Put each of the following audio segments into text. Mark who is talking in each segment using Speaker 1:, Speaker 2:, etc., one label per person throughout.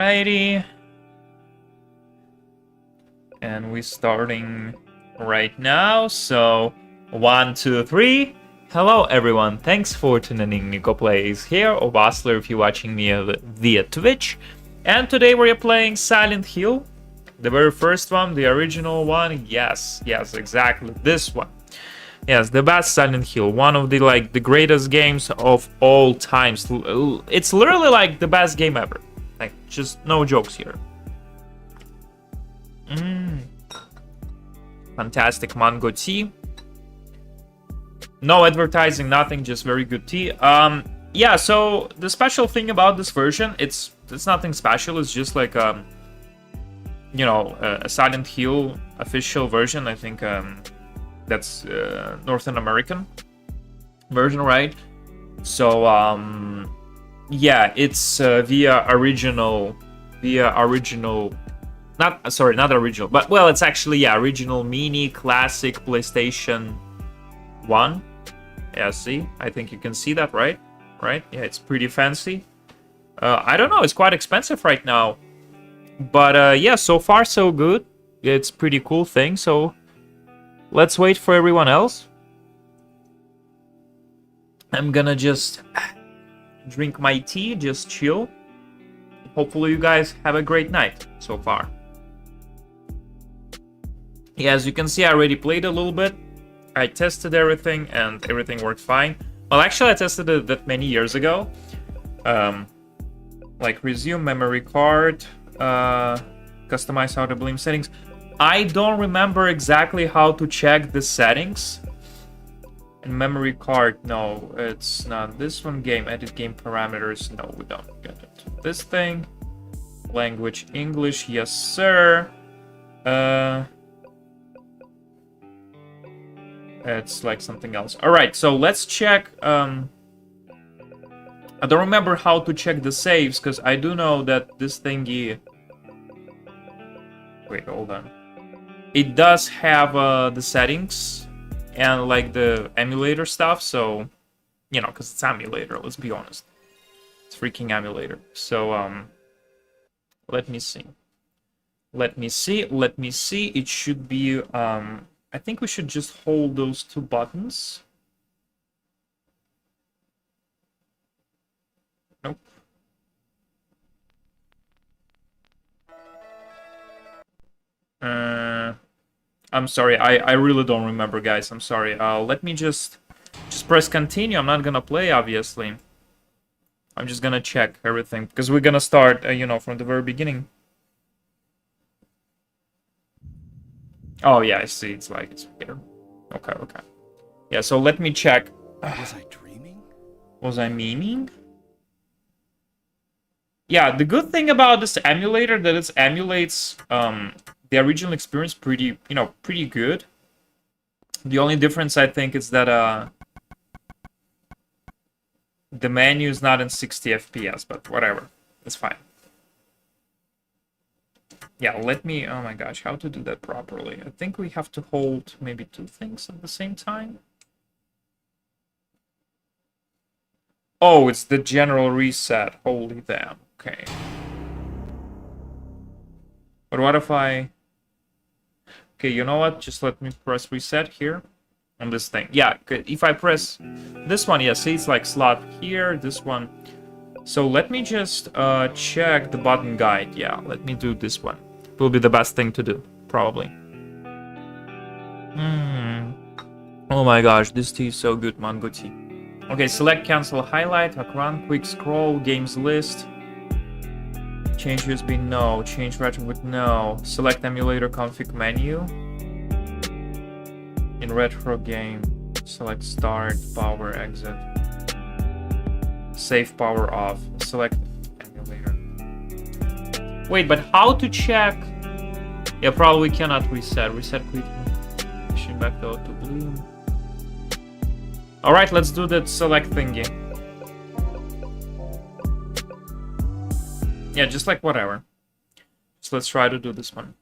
Speaker 1: Alrighty. And we're starting right now. So, 1, 2, 3. Hello everyone, thanks for tuning in. Nico Plays here, or Basler if you're watching me via Twitch. And today we're playing Silent Hill. The very first one, the original one. Yes, exactly. This one. Yes, the best Silent Hill. One of the the greatest games of all times. It's literally like the best game ever. Like, just no jokes here. Fantastic mango tea. No advertising, nothing, just very good tea. Yeah, so the special thing about this version, it's nothing special. It's just like you know, a Silent Hill official version. I think that's Northern American version, right? So yeah, it's via original, not original, but well, it's actually, yeah, original mini classic PlayStation 1. Yeah, see, I think you can see that, right? Yeah, it's pretty fancy. I don't know, it's quite expensive right now, but yeah, so far so good. It's pretty cool thing. So let's wait for everyone else. I'm gonna just drink my tea, just chill. Hopefully you guys have a great night so far. Yeah, as you can see, I already played a little bit. I tested everything and everything worked fine. Well, actually I tested it that many years ago. Like resume memory card, customize auto bloom settings. I don't remember exactly how to check the settings. And memory card, no, it's not this one. Game, edit game parameters, no, we don't get it. This thing, language English, yes sir. It's like something else. All right, so let's check. I don't remember how to check the saves, because I do know that this thingy. Wait, hold on. It does have the settings and like the emulator stuff. So, you know, because it's emulator. Let's be honest, it's freaking emulator. So let me see. Let me see. It should be I think we should just hold those two buttons. Nope. I'm sorry, I really don't remember, guys. I'm sorry. Let me just press continue. I'm not gonna play, obviously. I'm just gonna check everything, because we're gonna start, you know, from the very beginning. Oh yeah, I see. It's like it's here. Okay. Yeah, so let me check.
Speaker 2: Was I dreaming?
Speaker 1: Was I memeing? Yeah, the good thing about this emulator that it emulates the original experience pretty good. The only difference I think is that the menu is not in 60 FPS, but whatever, it's fine. Yeah, let me, oh my gosh, how to do that properly? I think we have to hold maybe two things at the same time. Oh, it's the general reset. Holy damn. Okay. But what if I... Okay, you know what? Just let me press reset here on this thing. Yeah, if I press this one, yeah, see, it's like slot here, this one. So let me just check the button guide. Yeah, let me do this one. Will be the best thing to do, probably. Oh my gosh, this tea is so good, mango tea. Okay, select, cancel, highlight, run, quick scroll, games list. Change USB, no. Change retrofit, no. Select emulator config menu. In retro game, select start, power, exit. Save power off. Select emulator. Wait, but how to check? Yeah, probably cannot reset. Reset quickly. Machine back to auto bloom. Alright, let's do that select thingy. Yeah, just like whatever. So let's try to do this one.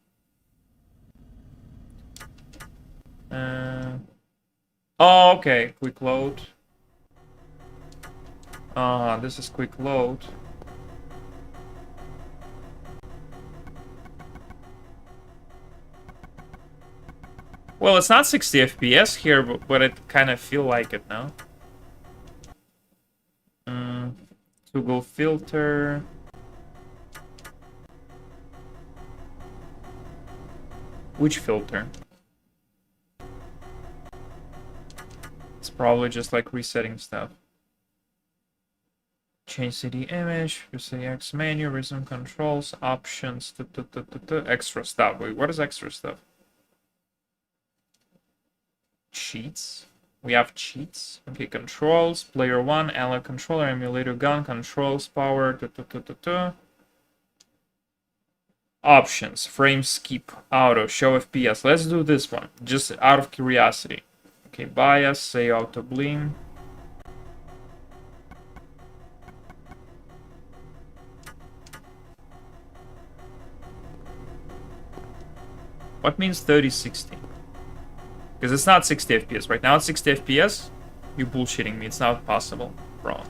Speaker 1: Oh, okay. Quick load. This is quick load. Well, it's not 60 FPS here, but it kind of feel like it now. Toggle filter. Which filter? It's probably just like resetting stuff. Change CD image, PCX menu, resume controls, options, extra stuff. Wait, what is extra stuff? Cheats. We have cheats. Okay, controls, player 1, analog controller, emulator gun, controls, power, options, frame skip, auto, show FPS. Let's do this one, just out of curiosity. Okay, bias, say auto bleem. What means 3060? Because it's not 60 FPS. Right now it's 60 FPS. You're bullshitting me. It's not possible, bro.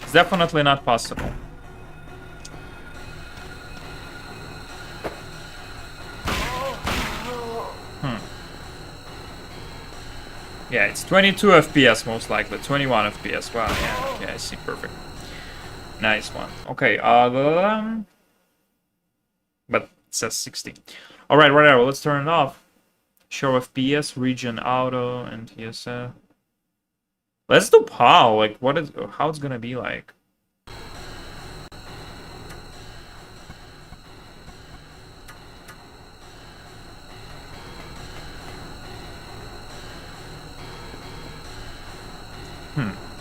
Speaker 1: It's definitely not possible. Yeah, it's 22 FPS most likely. 21 FPS. Wow, yeah, okay, I see. Perfect. Nice one. Okay, but it says 60. Alright, whatever. Let's turn it off. Show FPS, region auto, and TSF. Let's do PAL. Like, how it's gonna be like.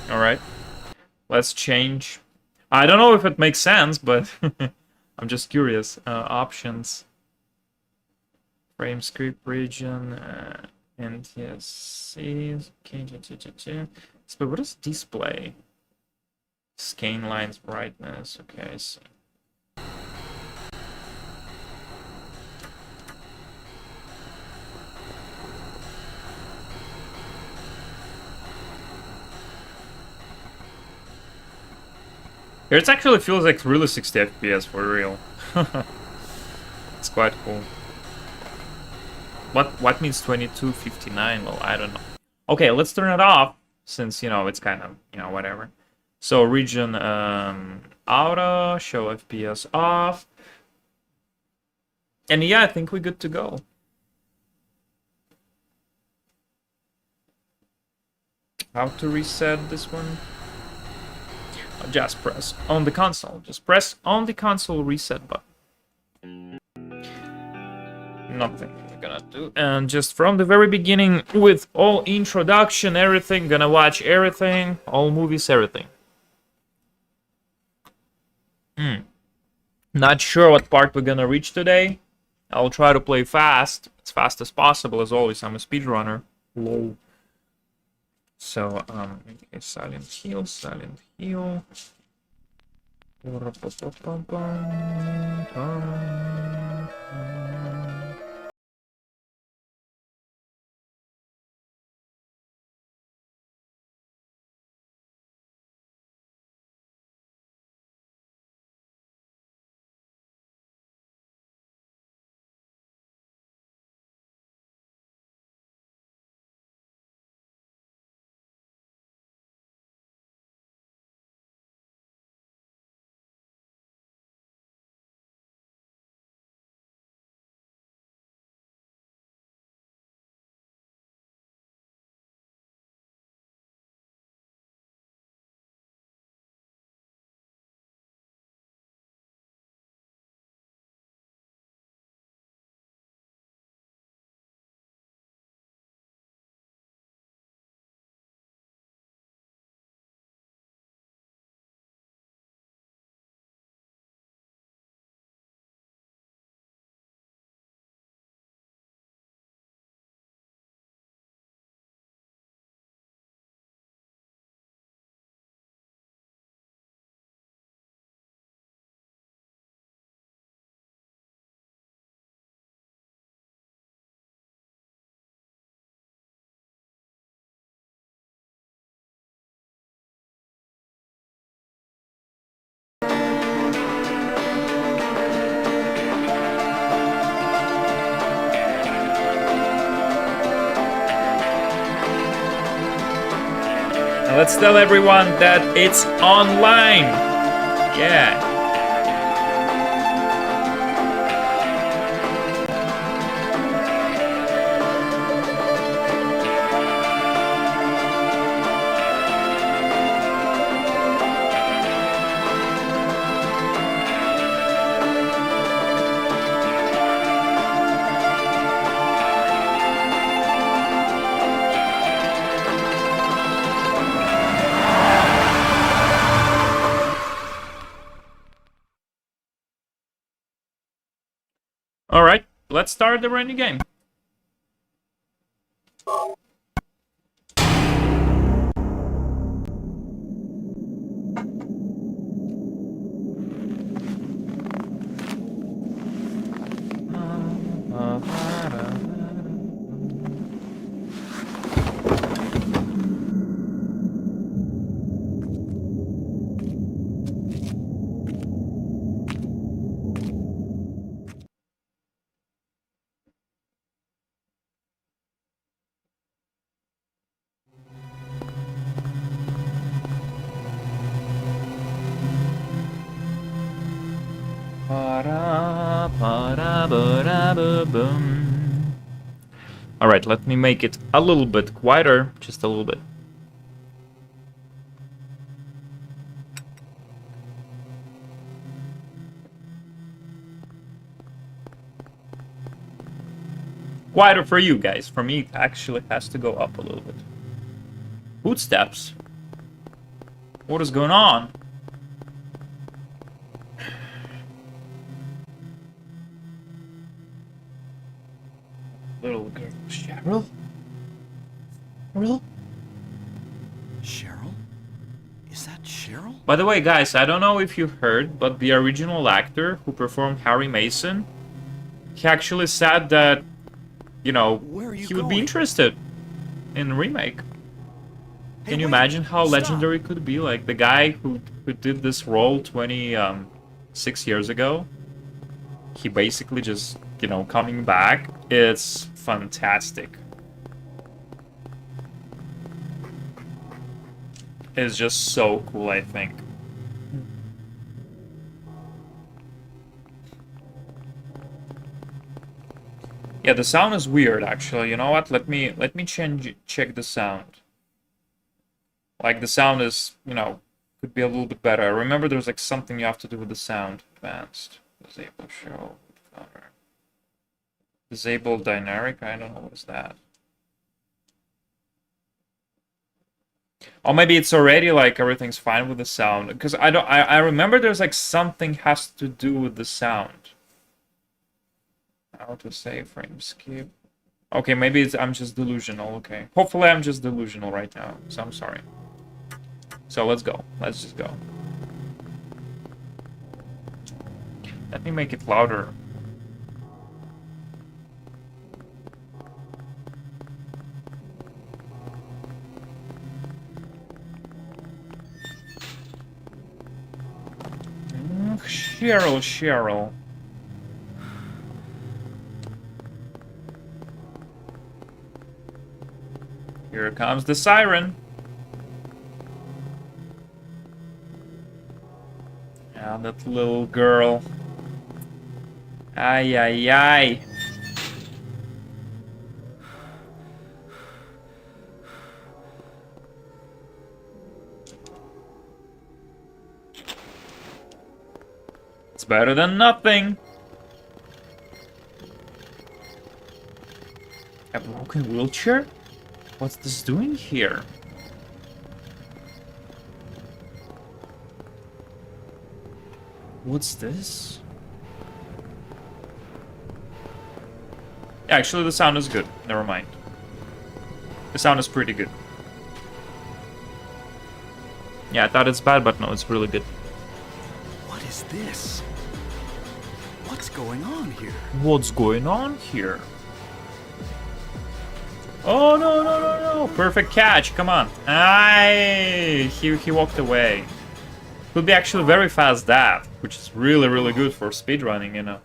Speaker 1: Alright. Let's change. I don't know if it makes sense, but I'm just curious. Options. Frame script region. NTSC. Okay, but what is display? Scan lines brightness. Okay, I see. Here it actually feels like really 60 FPS for real. It's quite cool. What means 2259? Well, I don't know. Okay, let's turn it off since, you know, it's kind of, you know, whatever. So region auto, show FPS off. And yeah, I think we're good to go. How to reset this one? Just press on the console. Just press on the console reset button. Nothing we're gonna do. And just from the very beginning, with all introduction, everything, gonna watch everything, all movies, everything. Not sure what part we're gonna reach today. I'll try to play fast, as fast as possible, as always. I'm a speedrunner. Lol. So, okay, silent heal, silent heal. Let's tell everyone that it's online. Yeah. Alright, let's start the brand new game. Alright, let me make it a little bit quieter, just a little bit. Quieter for you guys. For me, it actually has to go up a little bit. Footsteps? What is going on? Little girl, Cheryl? Cheryl?
Speaker 2: Cheryl? Is that Cheryl?
Speaker 1: By the way, guys, I don't know if you heard, but the original actor who performed Harry Mason, he actually said that, you know, he would be interested in a remake. Can you imagine how legendary it could be? Like, the guy who did this role 26 years ago, he basically just, you know, coming back. It's fantastic. It's just so cool, I think. Yeah, the sound is weird, actually. You know what? Let me check the sound. Like, the sound is, you know, could be a little bit better. I remember there's like something you have to do with the sound. Advanced. Disable show. Disable dynamic? I don't know what is that. Or maybe it's already like everything's fine with the sound. Because I remember there's like something has to do with the sound. How to save frame skip. Okay, maybe I'm just delusional, okay. Hopefully I'm just delusional right now, so I'm sorry. So let's go. Let's just go. Let me make it louder. Cheryl. Here comes the siren. Ah, that little girl. Ay, ay, ay. It's better than nothing. A broken wheelchair? What's this doing here? What's this? Yeah, actually, the sound is good. Never mind. The sound is pretty good. Yeah, I thought it's bad, but no, it's really good.
Speaker 2: What is this? What's going on here?
Speaker 1: What's going on here? Oh, no. Perfect catch. Come on. Aye. He walked away. Could be actually very fast death, which is really, really good for speedrunning, you know.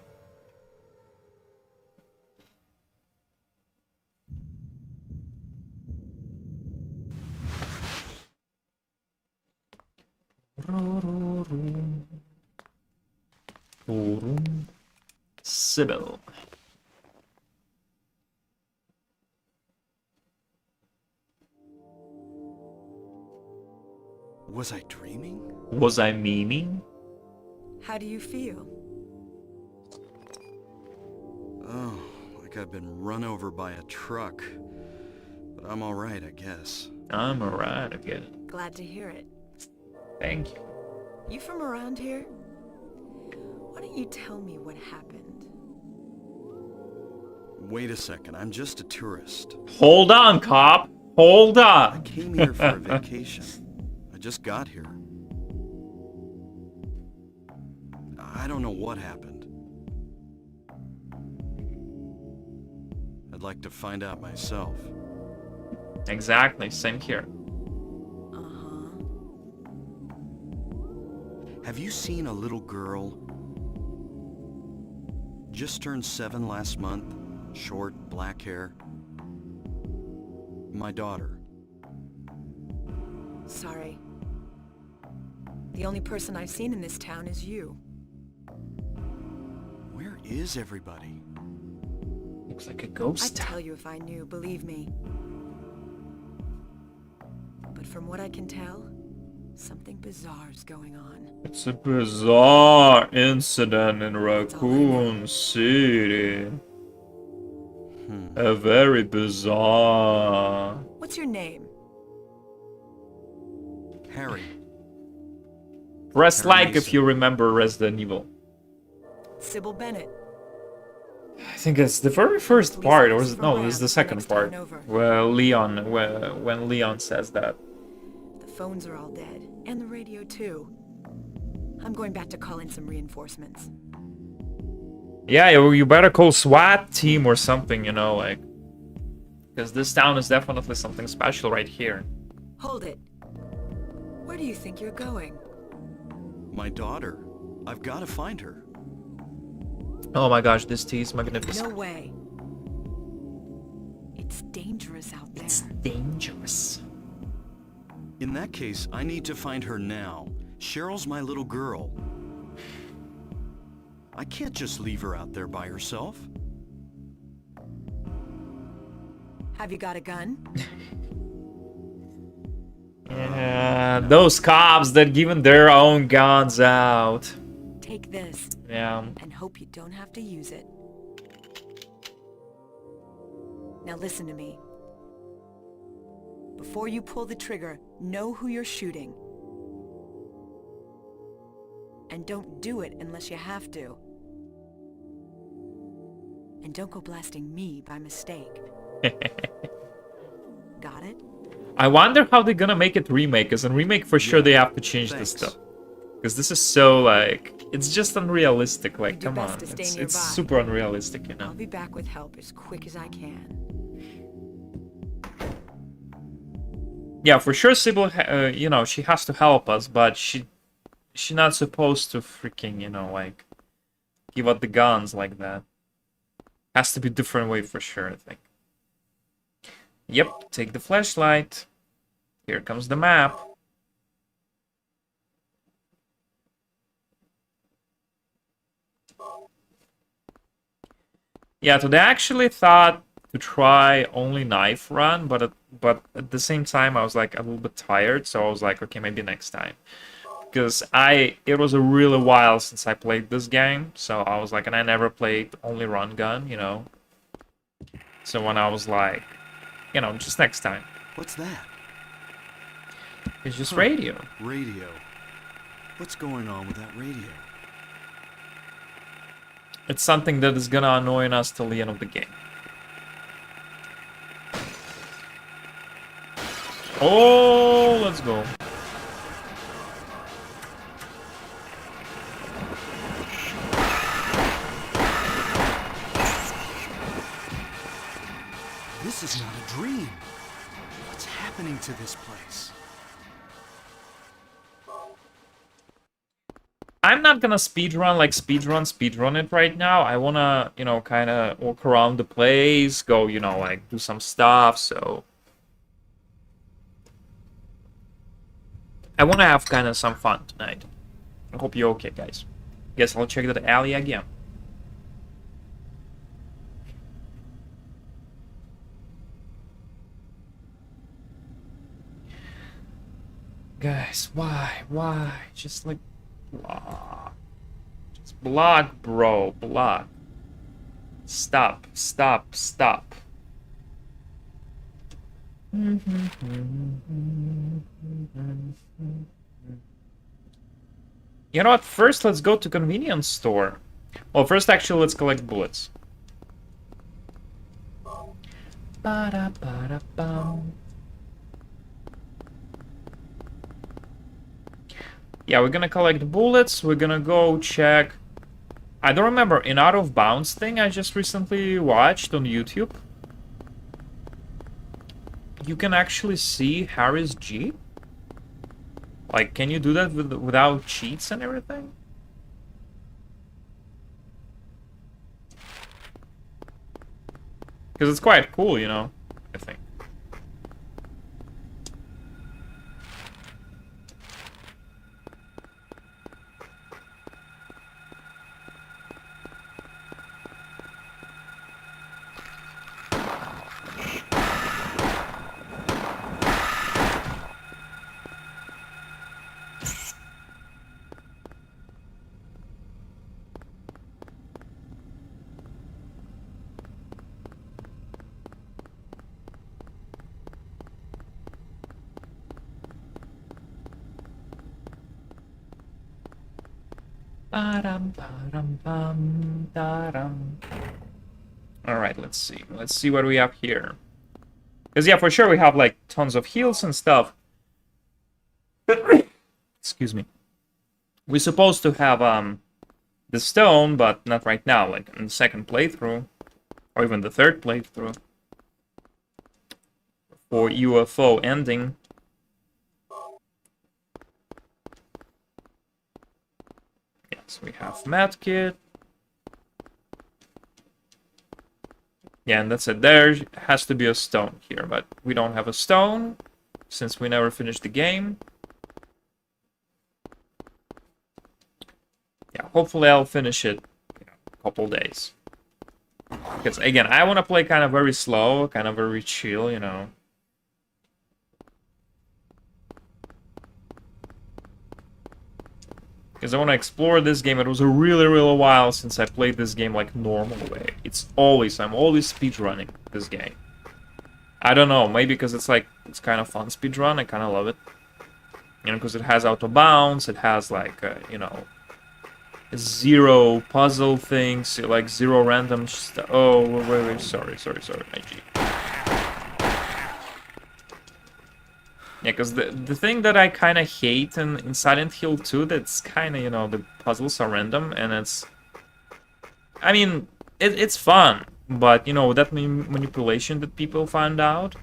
Speaker 1: Sybil.
Speaker 2: Was I dreaming?
Speaker 1: Was I memeing?
Speaker 3: How do you feel?
Speaker 2: Oh, like I've been run over by a truck. But I'm alright, I guess.
Speaker 1: I'm alright again.
Speaker 3: Glad to hear it.
Speaker 1: Thank you.
Speaker 3: You from around here? Why don't you tell me what happened?
Speaker 2: Wait a second, I'm just a tourist.
Speaker 1: Hold on, cop. Hold
Speaker 2: I
Speaker 1: on.
Speaker 2: came here for a vacation. I just got here. I don't know what happened. I'd like to find out myself.
Speaker 1: Exactly, same here.
Speaker 3: Uh-huh.
Speaker 2: Have you seen a little girl? Just turned 7 last month. Short, black hair. My daughter.
Speaker 3: Sorry. The only person I've seen in this town is you.
Speaker 2: Where is everybody?
Speaker 1: Looks like a
Speaker 3: I'd
Speaker 1: ghost.
Speaker 3: tell you if I knew, believe me. But from what I can tell, something bizarre's going on.
Speaker 1: It's a bizarre incident in Raccoon City. A very bizarre.
Speaker 3: What's your name?
Speaker 2: Harry.
Speaker 1: Press
Speaker 2: Harry
Speaker 1: like if
Speaker 2: Mason.
Speaker 1: you remember Resident Evil.
Speaker 3: Sybil Bennett.
Speaker 1: I think it's the very first part, or is it? No, it's the second part. Where Leon, when Leon says that.
Speaker 3: The phones are all dead, and the radio too. I'm going back to call in some reinforcements.
Speaker 1: Yeah, you better call SWAT team or something, you know, like. Because this town is definitely something special right here.
Speaker 3: Hold it. Where do you think you're going?
Speaker 2: My daughter. I've got to find her.
Speaker 1: Oh my gosh, this tea is magnificent.
Speaker 3: No way. It's dangerous out there.
Speaker 1: It's dangerous.
Speaker 2: In that case, I need to find her now. Cheryl's my little girl. I can't just leave her out there by herself.
Speaker 3: Have you got a gun?
Speaker 1: Yeah, those cops that giving their own guns out.
Speaker 3: Take this.
Speaker 1: Yeah.
Speaker 3: And hope you don't have to use it. Now listen to me. Before you pull the trigger, know who you're shooting. And don't do it unless you have to. And don't go blasting me by mistake. Got it?
Speaker 1: I wonder how they're gonna make it remake, because in remake for sure they have to change this stuff. Because this is so, like, it's just unrealistic, like, come on. It's super unrealistic, you know?
Speaker 3: I'll be back with help as quick as I can.
Speaker 1: Yeah, for sure Sybil, you know, she has to help us, but she's not supposed to freaking, you know, like, give out the guns like that. Has to be a different way for sure, I think. Yep, take the flashlight. Here comes the map. Yeah, today I actually thought to try only knife run, but at the same time I was like a little bit tired, so I was like, okay, maybe next time. Because it was a really while since I played this game, so I was like, and I never played only run gun, you know. So when I was like, you know, just next time.
Speaker 2: What's that?
Speaker 1: It's just radio.
Speaker 2: Radio. What's going on with that radio?
Speaker 1: It's something that is gonna annoy us till the end of the game. Oh, let's go.
Speaker 2: This is not a dream. What's happening to this place?
Speaker 1: I'm not gonna speedrun it right now. I wanna, you know, kind of walk around the place, go, you know, like do some stuff, so. I want to have kind of some fun tonight. I hope you're okay, guys. Guess I'll check the alley again. Guys, why? Just like block. Just block, bro. Block. Stop. You know what? First, let's go to convenience store. Well, first, actually, let's collect bullets. Yeah, we're gonna collect bullets. We're gonna go check. I don't remember, an out of bounds thing I just recently watched on YouTube. You can actually see Harry's Jeep. Like, can you do that without cheats and everything? Because it's quite cool, you know, I think. Alright, let's see. Let's see what we have here. Because, yeah, for sure we have, like, tons of heals and stuff. Excuse me. We're supposed to have, the stone, but not right now. Like, in the second playthrough. Or even the third playthrough. For UFO ending. Yes, we have medkit. Yeah, and that's it. There has to be a stone here, but we don't have a stone since we never finished the game. Yeah, hopefully I'll finish it in a couple days. Because, again, I want to play kind of very slow, kind of very chill, you know. Because I want to explore this game. It was a really while since I played this game like normal way. I'm always speedrunning this game. I don't know, maybe because it's kind of fun speedrun. I kind of love it. You know, because it has auto bounce, it has like, you know, zero puzzle things, like zero random stuff. Oh, wait, sorry, my G. Yeah, because the thing that I kind of hate in Silent Hill 2, that's kind of, you know, the puzzles are random, and it's... I mean, it's fun, but, you know, that manipulation that people found out,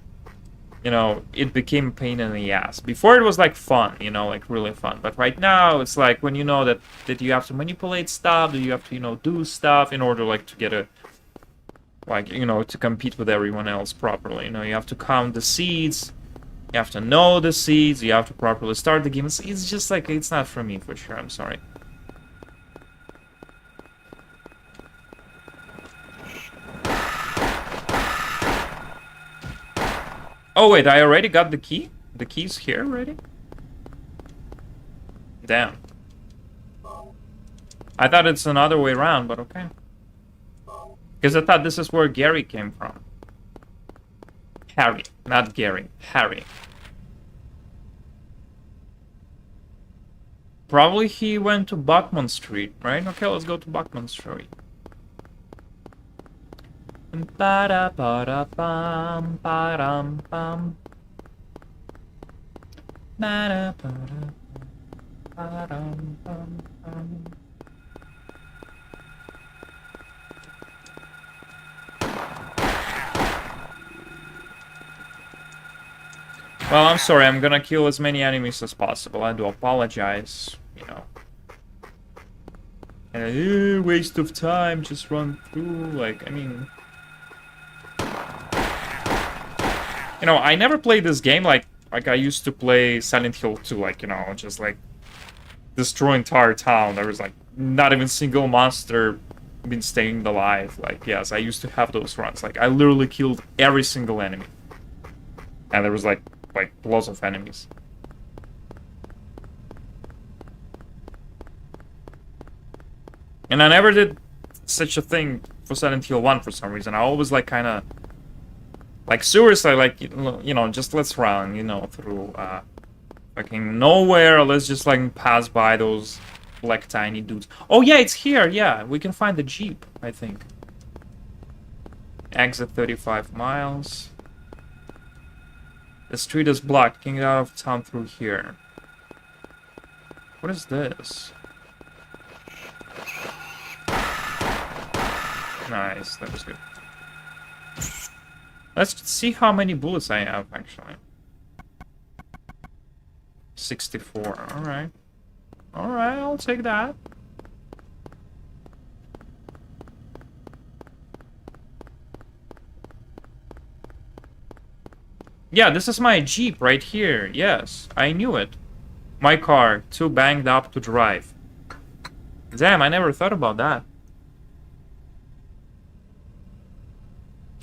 Speaker 1: you know, it became a pain in the ass. Before it was, like, fun, you know, like, really fun, but right now, it's like, when you know that you have to manipulate stuff, that you have to, you know, do stuff in order, like, to get a... Like, you know, to compete with everyone else properly, you know, you have to count the seeds... You have to know the seeds, you have to properly start the game. It's just like, it's not for me, for sure, I'm sorry. Oh wait, I already got the key? The key's here already? Damn. I thought it's another way around, but okay. Because I thought this is where Gary came from. Harry, not Gary. Harry. Probably he went to Buckman Street, right? Okay, let's go to Buckman Street. Ba-da-ba-da-bum, ba-dum-bum. Ba-da-ba-da, ba-dum-bum-bum. Well, I'm sorry, I'm gonna kill as many enemies as possible. I do apologize, you know. And waste of time, just run through, like, I mean... You know, I never played this game, like, Like, I used to play Silent Hill 2, like, you know, just, like, destroy entire town. There was, like, not even single monster been staying alive. Like, yes, I used to have those runs. Like, I literally killed every single enemy. And there was, like lots of enemies. And I never did such a thing for Silent Hill 1 for some reason. I always, like, kind of... Like, seriously, like, you know, just let's run, you know, through, fucking nowhere. Let's just, like, pass by those black tiny dudes. Oh, yeah, it's here, yeah. We can find the Jeep, I think. Exit 35 miles. The street is blocked. Can get out of town through here. What is this? Nice, that was good. Let's see how many bullets I have, actually. 64, alright. Alright, I'll take that. Yeah, this is my Jeep right here. Yes, I knew it. My car, too banged up to drive. Damn, I never thought about that.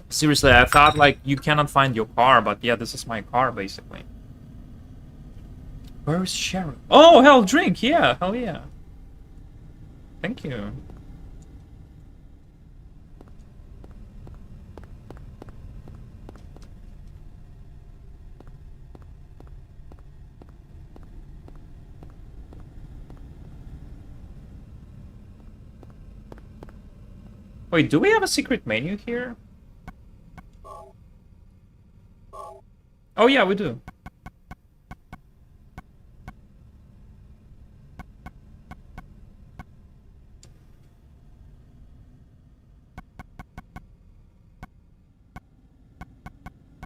Speaker 1: Seriously, I thought, like, you cannot find your car, but yeah, this is my car, basically. Where is Sheriff? Oh, hell, drink! Yeah, hell yeah. Thank you. Wait, do we have a secret menu here? Oh yeah, we do.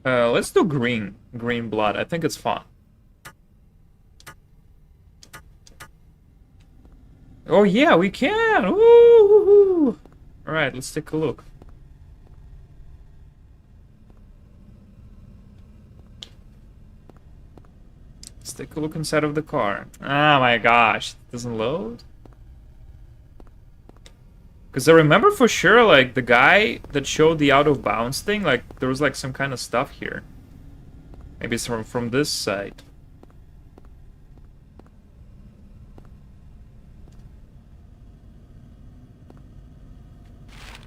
Speaker 1: Let's do green. Green blood. I think it's fun. Oh yeah, we can! Woo! Alright, let's take a look. Let's take a look inside of the car. Oh my gosh, it doesn't load? Because I remember for sure, like, the guy that showed the out of bounds thing, like, there was, like, some kind of stuff here. Maybe it's from this side.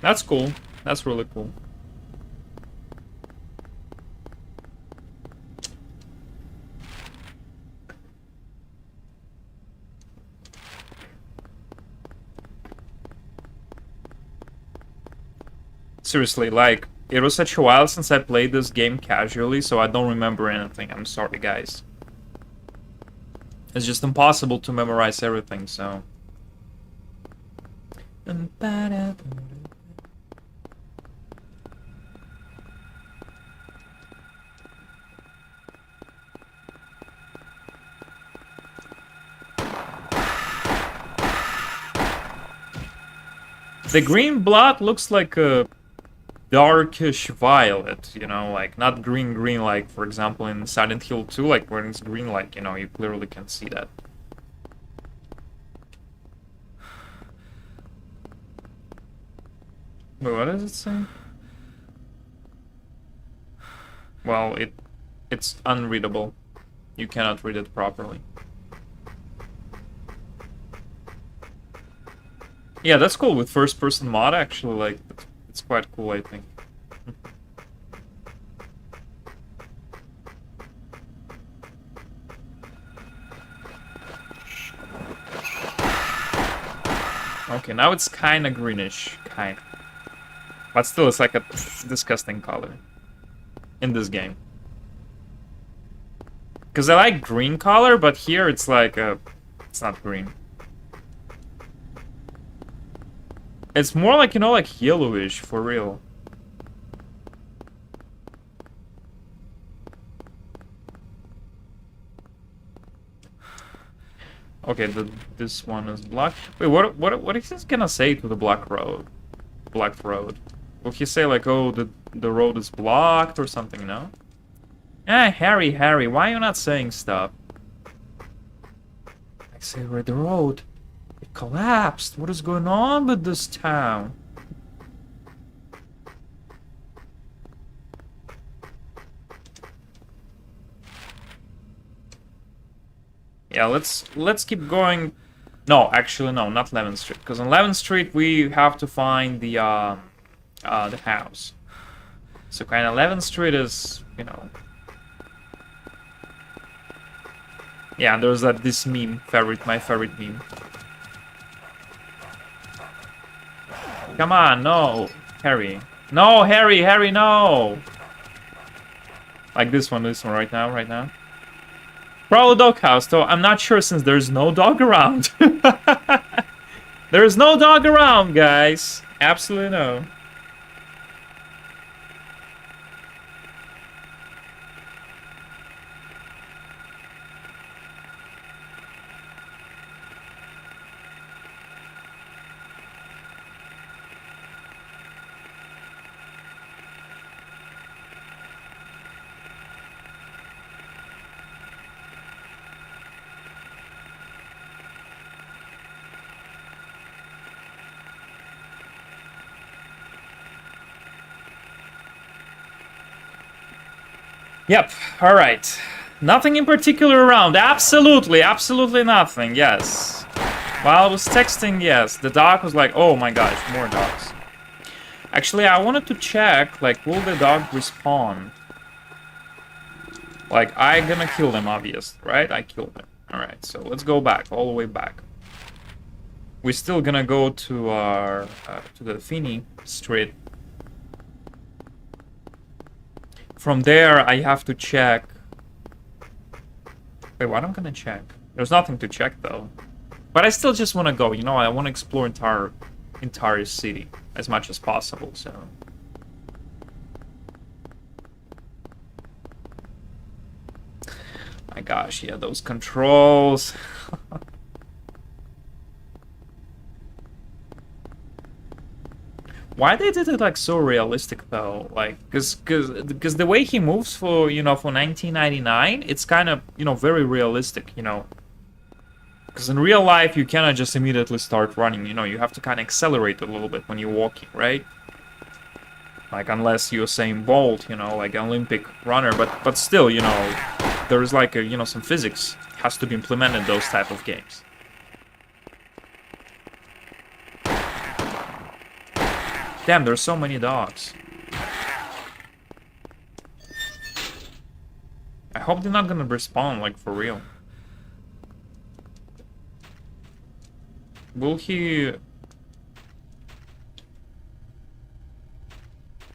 Speaker 1: That's cool. That's really cool. Seriously, like, it was such a while since I played this game casually, so I don't remember anything. I'm sorry, guys. It's just impossible to memorize everything, so... The green blood looks like a darkish violet, you know, like not green like, for example, in Silent Hill 2, like when it's green, like, you know, you clearly can see that. Wait, what does it say? Well, it's unreadable. You cannot read it properly. Yeah, that's cool with first-person mod, actually, like, it's quite cool, I think. Okay, now it's kinda greenish, kinda. But still, it's like a disgusting color in this game. Because I like green color, but here it's like it's not green. It's more like, you know, like yellowish, for real. Okay, this one is black. Wait, what is he gonna say to the black road? Black road. Will he say like, oh, the road is blocked or something, no? Harry, why are you not saying stuff? Accelerate the road. It collapsed. What is going on with this town? Yeah, let's keep going. No, actually no, not 11th Street, because on 11th Street we have to find the house. So kind of 11th Street is, you know. Yeah, there's this meme, my favorite meme. Come on, no, Harry. No, Harry, no! Like this one right now. Probably doghouse, though I'm not sure since there's no dog around. There's no dog around, guys. Absolutely no. Yep, alright. Nothing in particular around. Absolutely nothing, yes. While I was texting, yes, the dog was like, oh my gosh, more dogs. Actually, I wanted to check, like, will the dog respawn? Like, I'm gonna kill them, obviously, right? I killed them. Alright, so let's go back, all the way back. We're still gonna go to our, to the Finney Street. From there, I have to check. Wait, what I'm gonna check? There's nothing to check though. But I still just want to go. You know, I want to explore entire city as much as possible. So. My gosh, yeah, those controls. Why they did it like so realistic though? Like, cause the way he moves for, you know, for 1999, it's kind of, you know, very realistic, you know. Because in real life, you cannot just immediately start running, you know, you have to kind of accelerate a little bit when you're walking, right? Like, unless you're Usain Bolt, you know, like an Olympic runner, but still, you know, there is like a, you know, some physics has to be implemented in those type of games. Damn, there's so many dogs. I hope they're not gonna respawn, like, for real. Will he...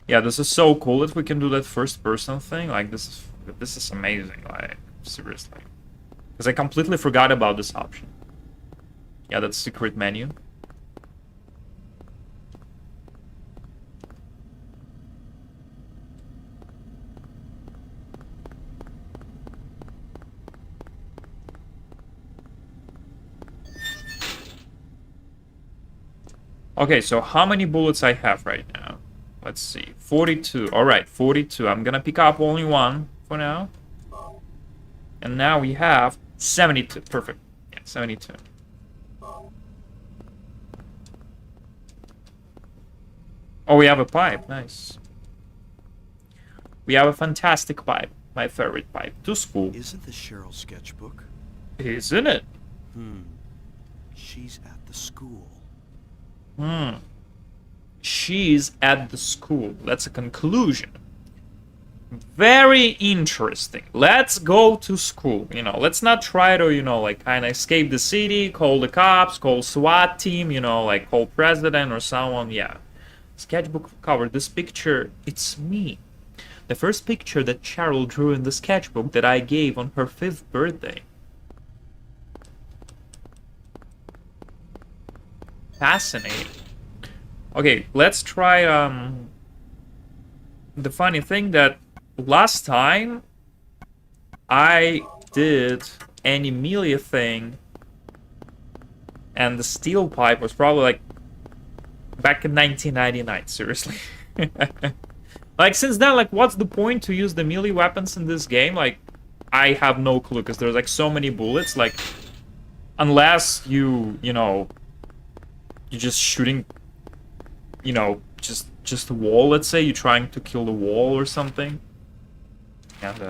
Speaker 1: Yeah, this is so cool that we can do that first-person thing. Like, this is amazing, like, seriously. Because I completely forgot about this option. Yeah, that's secret menu. Okay, so how many bullets I have right now? Let's see, 42. Alright, 42. I'm gonna pick up only one for now. And now we have 72. Perfect. Yeah, 72. Oh, we have a pipe. Nice. We have a fantastic pipe. My favorite pipe. To school.
Speaker 2: Isn't this Cheryl's sketchbook?
Speaker 1: Isn't it?
Speaker 2: She's at the school.
Speaker 1: She's at the school. That's a conclusion. Very interesting. Let's go to school. You know, let's not try to, you know, like, kind of escape the city, call the cops, call SWAT team, you know, like, call president or someone. Yeah. Sketchbook cover. This picture, it's me. The first picture that Cheryl drew in the sketchbook that I gave on her 5th birthday. Fascinating. Okay, let's try the funny thing that last time I did an Emilia thing and the steel pipe was probably like back in 1999, seriously. Like Like, since then, like, what's the point to use the melee weapons in this game? Like, I have no clue, because there's, like, so many bullets, like, unless you know, you're just shooting, you know, just a wall, let's say, you're trying to kill the wall or something. And,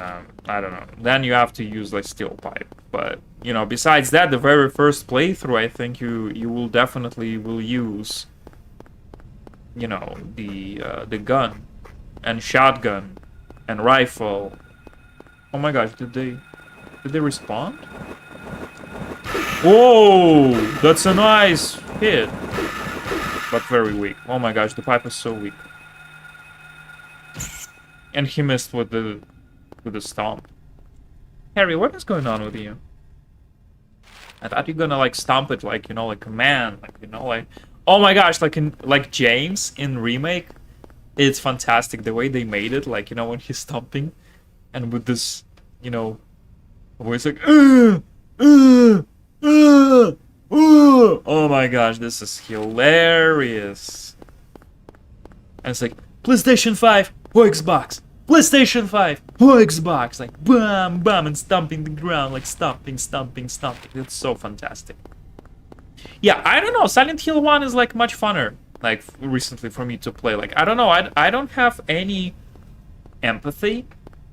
Speaker 1: I don't know. Then you have to use, like, steel pipe. But, you know, besides that, the very first playthrough, I think you will definitely use, you know, the gun and shotgun and rifle. Oh my gosh, did they respawn? Whoa, that's a nice hit, but very weak. Oh my gosh, the pipe is so weak. And he missed with the stomp. Harry, what is going on with you? I thought you're gonna like stomp it like, you know, like a man, like, you know, like, oh my gosh, like James in Remake. It's fantastic the way they made it, like, you know, when he's stomping and with this, you know, voice like oh my gosh, this is hilarious. And it's like PlayStation 5 or Xbox, PlayStation 5 or Xbox, like bam bam, and stomping the ground, like stomping. It's so fantastic. Yeah, I don't know, Silent Hill 1 is like much funner, like recently for me to play. Like, I don't know, I don't have any empathy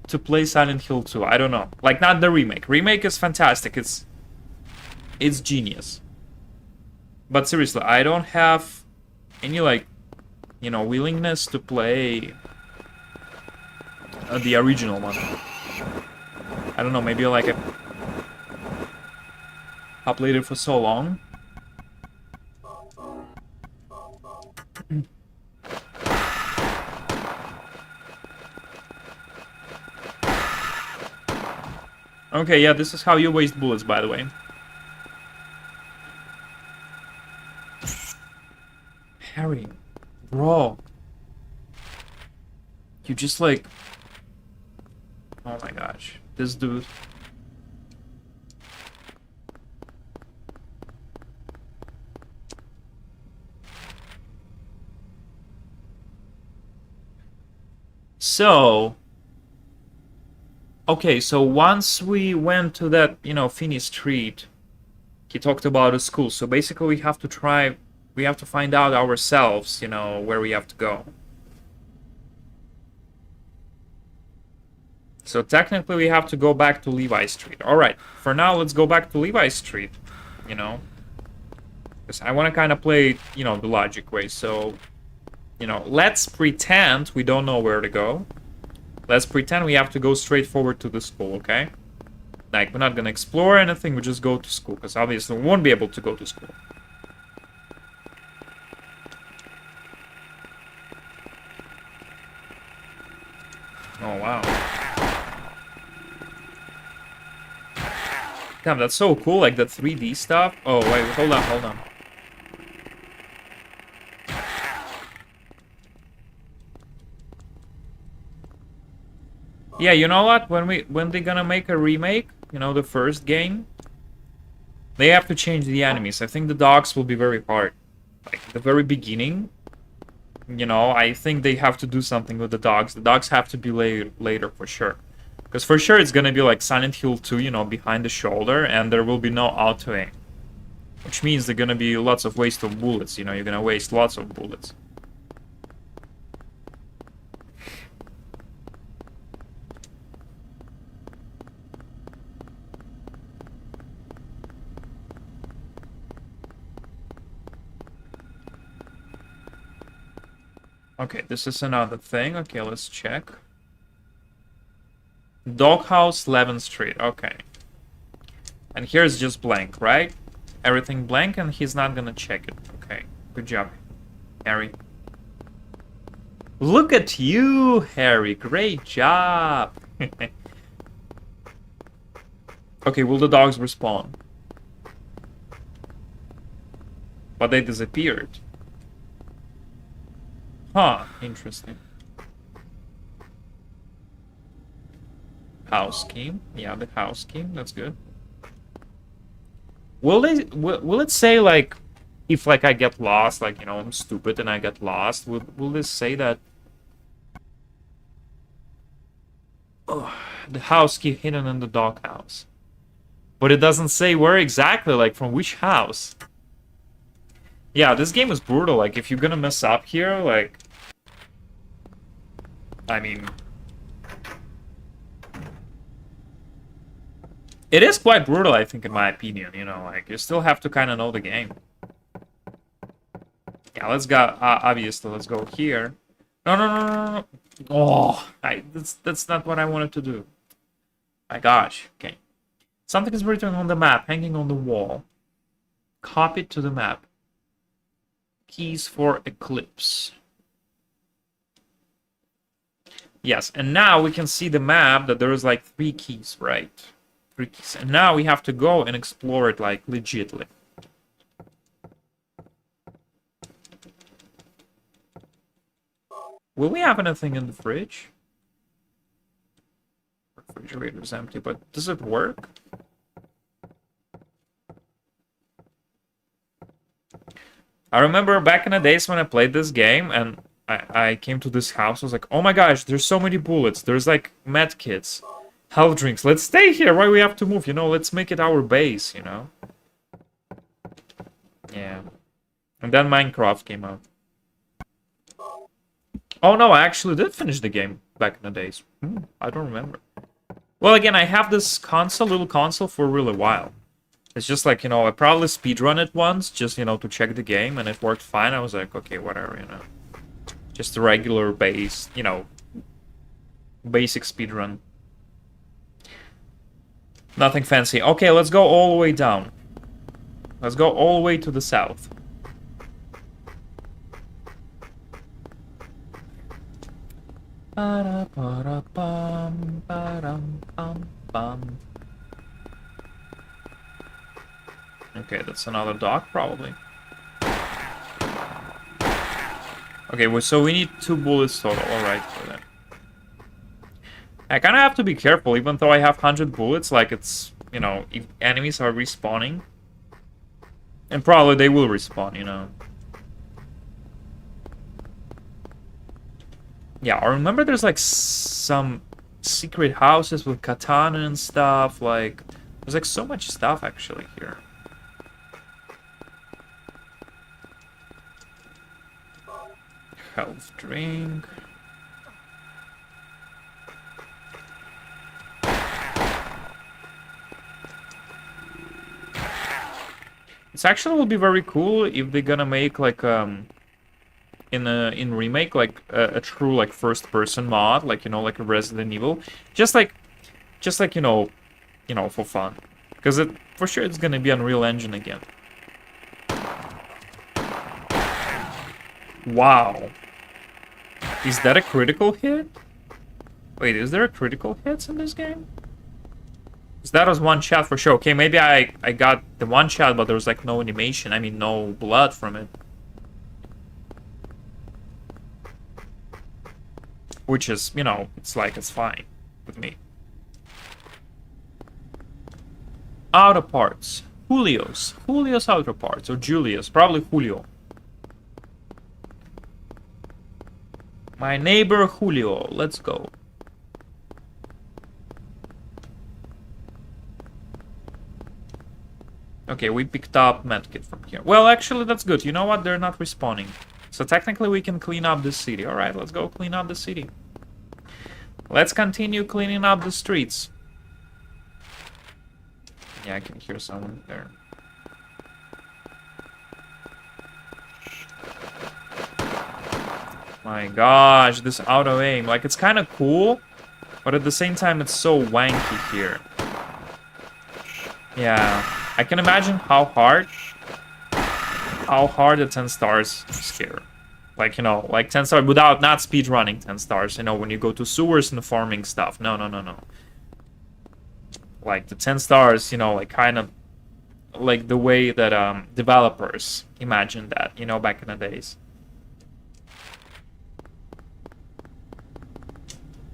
Speaker 1: to play Silent Hill 2. I don't know, like, not the remake. Remake is fantastic, it's genius. But seriously, I don't have any, like, you know, willingness to play the original one. I don't know, maybe like I played it for so long. Okay, yeah, this is how you waste bullets, by the way. Harry, bro. You just like... Oh my gosh, this dude. So... Okay, so once we went to that, you know, Finney Street, he talked about a school. So basically we have to find out ourselves, you know, where we have to go. So technically we have to go back to Levi Street. Alright, for now let's go back to Levi Street, you know. Because I want to kind of play, you know, the logic way. So, you know, let's pretend we don't know where to go. Let's pretend we have to go straight forward to the school, okay? Like, we're not gonna explore anything, we just go to school, because obviously we won't be able to go to school. Oh, wow. Damn, that's so cool, like the 3D stuff. Oh, wait, hold on. Yeah, you know what? When they're gonna make a remake, you know, the first game, they have to change the enemies. I think the dogs will be very hard. Like, the very beginning, you know, I think they have to do something with the dogs. The dogs have to be later for sure. Because for sure it's gonna be like Silent Hill 2, you know, behind the shoulder, and there will be no auto-aim. Which means there's gonna be lots of waste of bullets, you know, you're gonna waste lots of bullets. Okay, this is another thing. Okay, let's check. Doghouse, 11th Street. Okay. And here's just blank, right? Everything blank, and he's not gonna check it. Okay, good job, Harry. Look at you, Harry. Great job. Okay, will the dogs respawn? But they disappeared. Huh, interesting. House scheme. Yeah, the house scheme, that's good. Will it say, like, if, like, I get lost, like, you know, I'm stupid and I get lost, will this say that Oh, the house key hidden in the doghouse. But it doesn't say where exactly, like from which house. Yeah, this game is brutal. Like, if you're gonna mess up here, like... I mean... It is quite brutal, I think, in my opinion, you know, like, you still have to kind of know the game. Yeah, let's go, obviously, let's go here. No, no, no, no, no. Oh, that's not what I wanted to do. My gosh, okay. Something is written on the map, hanging on the wall. Copy it to the map. Keys for Eclipse. Yes, and now we can see the map that there is like 3 keys, right? 3 keys. And now we have to go and explore it like legitly. Will we have anything in the fridge? Refrigerator's empty, but does it work? I remember back in the days when I played this game and I came to this house, I was like, oh my gosh, there's so many bullets. There's like med kits, health drinks. Let's stay here. Why we have to move? You know, let's make it our base, you know? Yeah. And then Minecraft came out. Oh no, I actually did finish the game back in the days. I don't remember. Well, again, I have this little console for a really while. It's just like, you know, I probably speedrun it once, just, you know, to check the game, and it worked fine. I was like, okay, whatever, you know. Just a regular base, you know, basic speedrun. Nothing fancy. Okay, let's go all the way down. Let's go all the way to the south. Okay, that's another dock, probably. Okay, so we need 2 bullets total, alright, for that. I kind of have to be careful, even though I have 100 bullets, like it's, you know, if enemies are respawning. And probably they will respawn, you know. Yeah, I remember there's like some secret houses with katana and stuff, like, there's like so much stuff actually here. Health drink. It's actually will be very cool if they're gonna make like in remake like a true like first person mod, like, you know, like a Resident Evil, just like you know for fun, because it for sure it's gonna be Unreal Engine again. Wow. Is that a critical hit? Wait, is there a critical hits in this game? Because that was one shot for sure. Okay, maybe I got the one shot, but there was like no animation. I mean, no blood from it. Which is, you know, it's like, it's fine with me. Auto parts. Julio's auto parts. Or Julius. Probably Julio. My neighbor Julio. Let's go. Okay, we picked up medkit from here. Well, actually, that's good. You know what? They're not respawning. So technically, we can clean up the city. Alright, let's go clean up the city. Let's continue cleaning up the streets. Yeah, I can hear someone there. My gosh, this auto aim. Like, it's kind of cool, but at the same time, it's so wanky here. Yeah, I can imagine how hard the 10 stars scare. Like, you know, like 10 stars without not speed running 10 stars, you know, when you go to sewers and farming stuff. No, no, no, no. Like the 10 stars, you know, like kind of like the way that developers imagined that, you know, back in the days.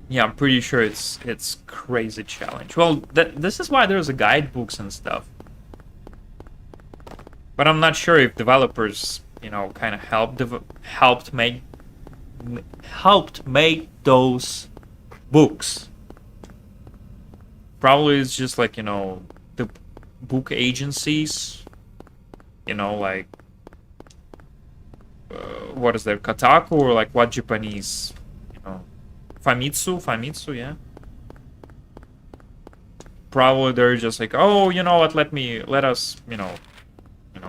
Speaker 1: Yeah, I'm pretty sure it's crazy challenge. Well, this is why there's a guidebooks and stuff. But I'm not sure if developers, you know, kind of helped make those books. Probably it's just like, you know, the book agencies, you know, like, what is there, Kotaku, or like what Japanese, you know, Famitsu, yeah. Probably they're just like, oh, you know what, let us, you know,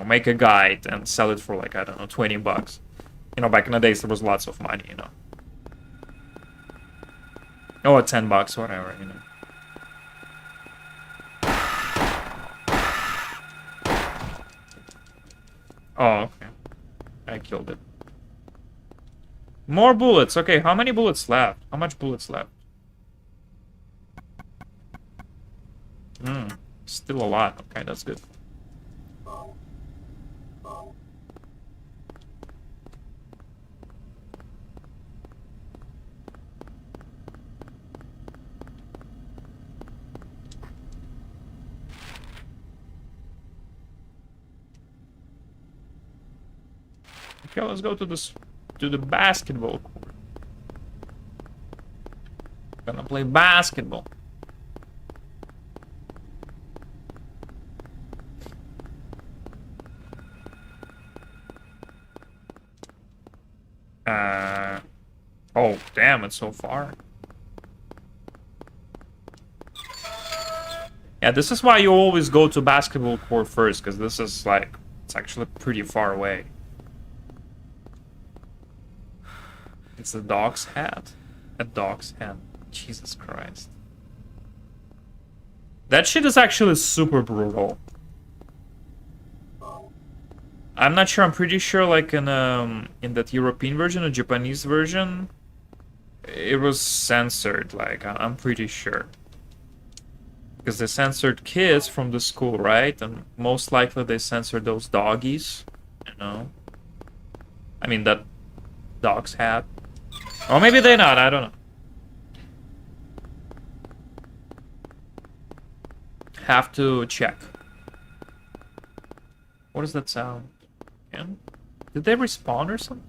Speaker 1: make a guide and sell it for like, I don't know, 20 bucks. You know, back in the days there was lots of money, you know. Oh, 10 bucks, whatever, you know. Oh, okay. I killed it. More bullets. Okay, how many bullets left? How much bullets left? Still a lot. Okay, that's good. Okay, let's go to the basketball court. Gonna play basketball. Oh, damn, it's so far. Yeah, this is why you always go to basketball court first, because this is like, it's actually pretty far away. It's a dog's hat. A dog's hat. Jesus Christ. That shit is actually super brutal. I'm not sure, I'm pretty sure like in that European version, a Japanese version, it was censored, like, I'm pretty sure. Because they censored kids from the school, right? And most likely they censored those doggies, you know? I mean, that dog's hat. Or maybe they're not, I don't know. Have to check. What is that sound? Again? Did they respawn or something?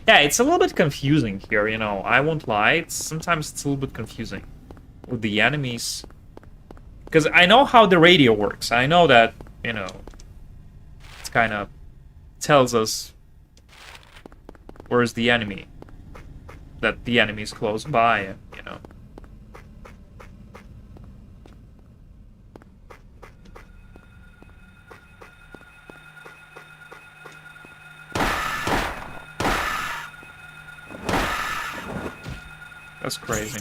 Speaker 1: Yeah, it's a little bit confusing here, you know. I won't lie. Sometimes it's a little bit confusing with the enemies. Because I know how the radio works. I know that, you know, it's kind of tells us where's the enemy. That the enemy is close by, you know. That's crazy.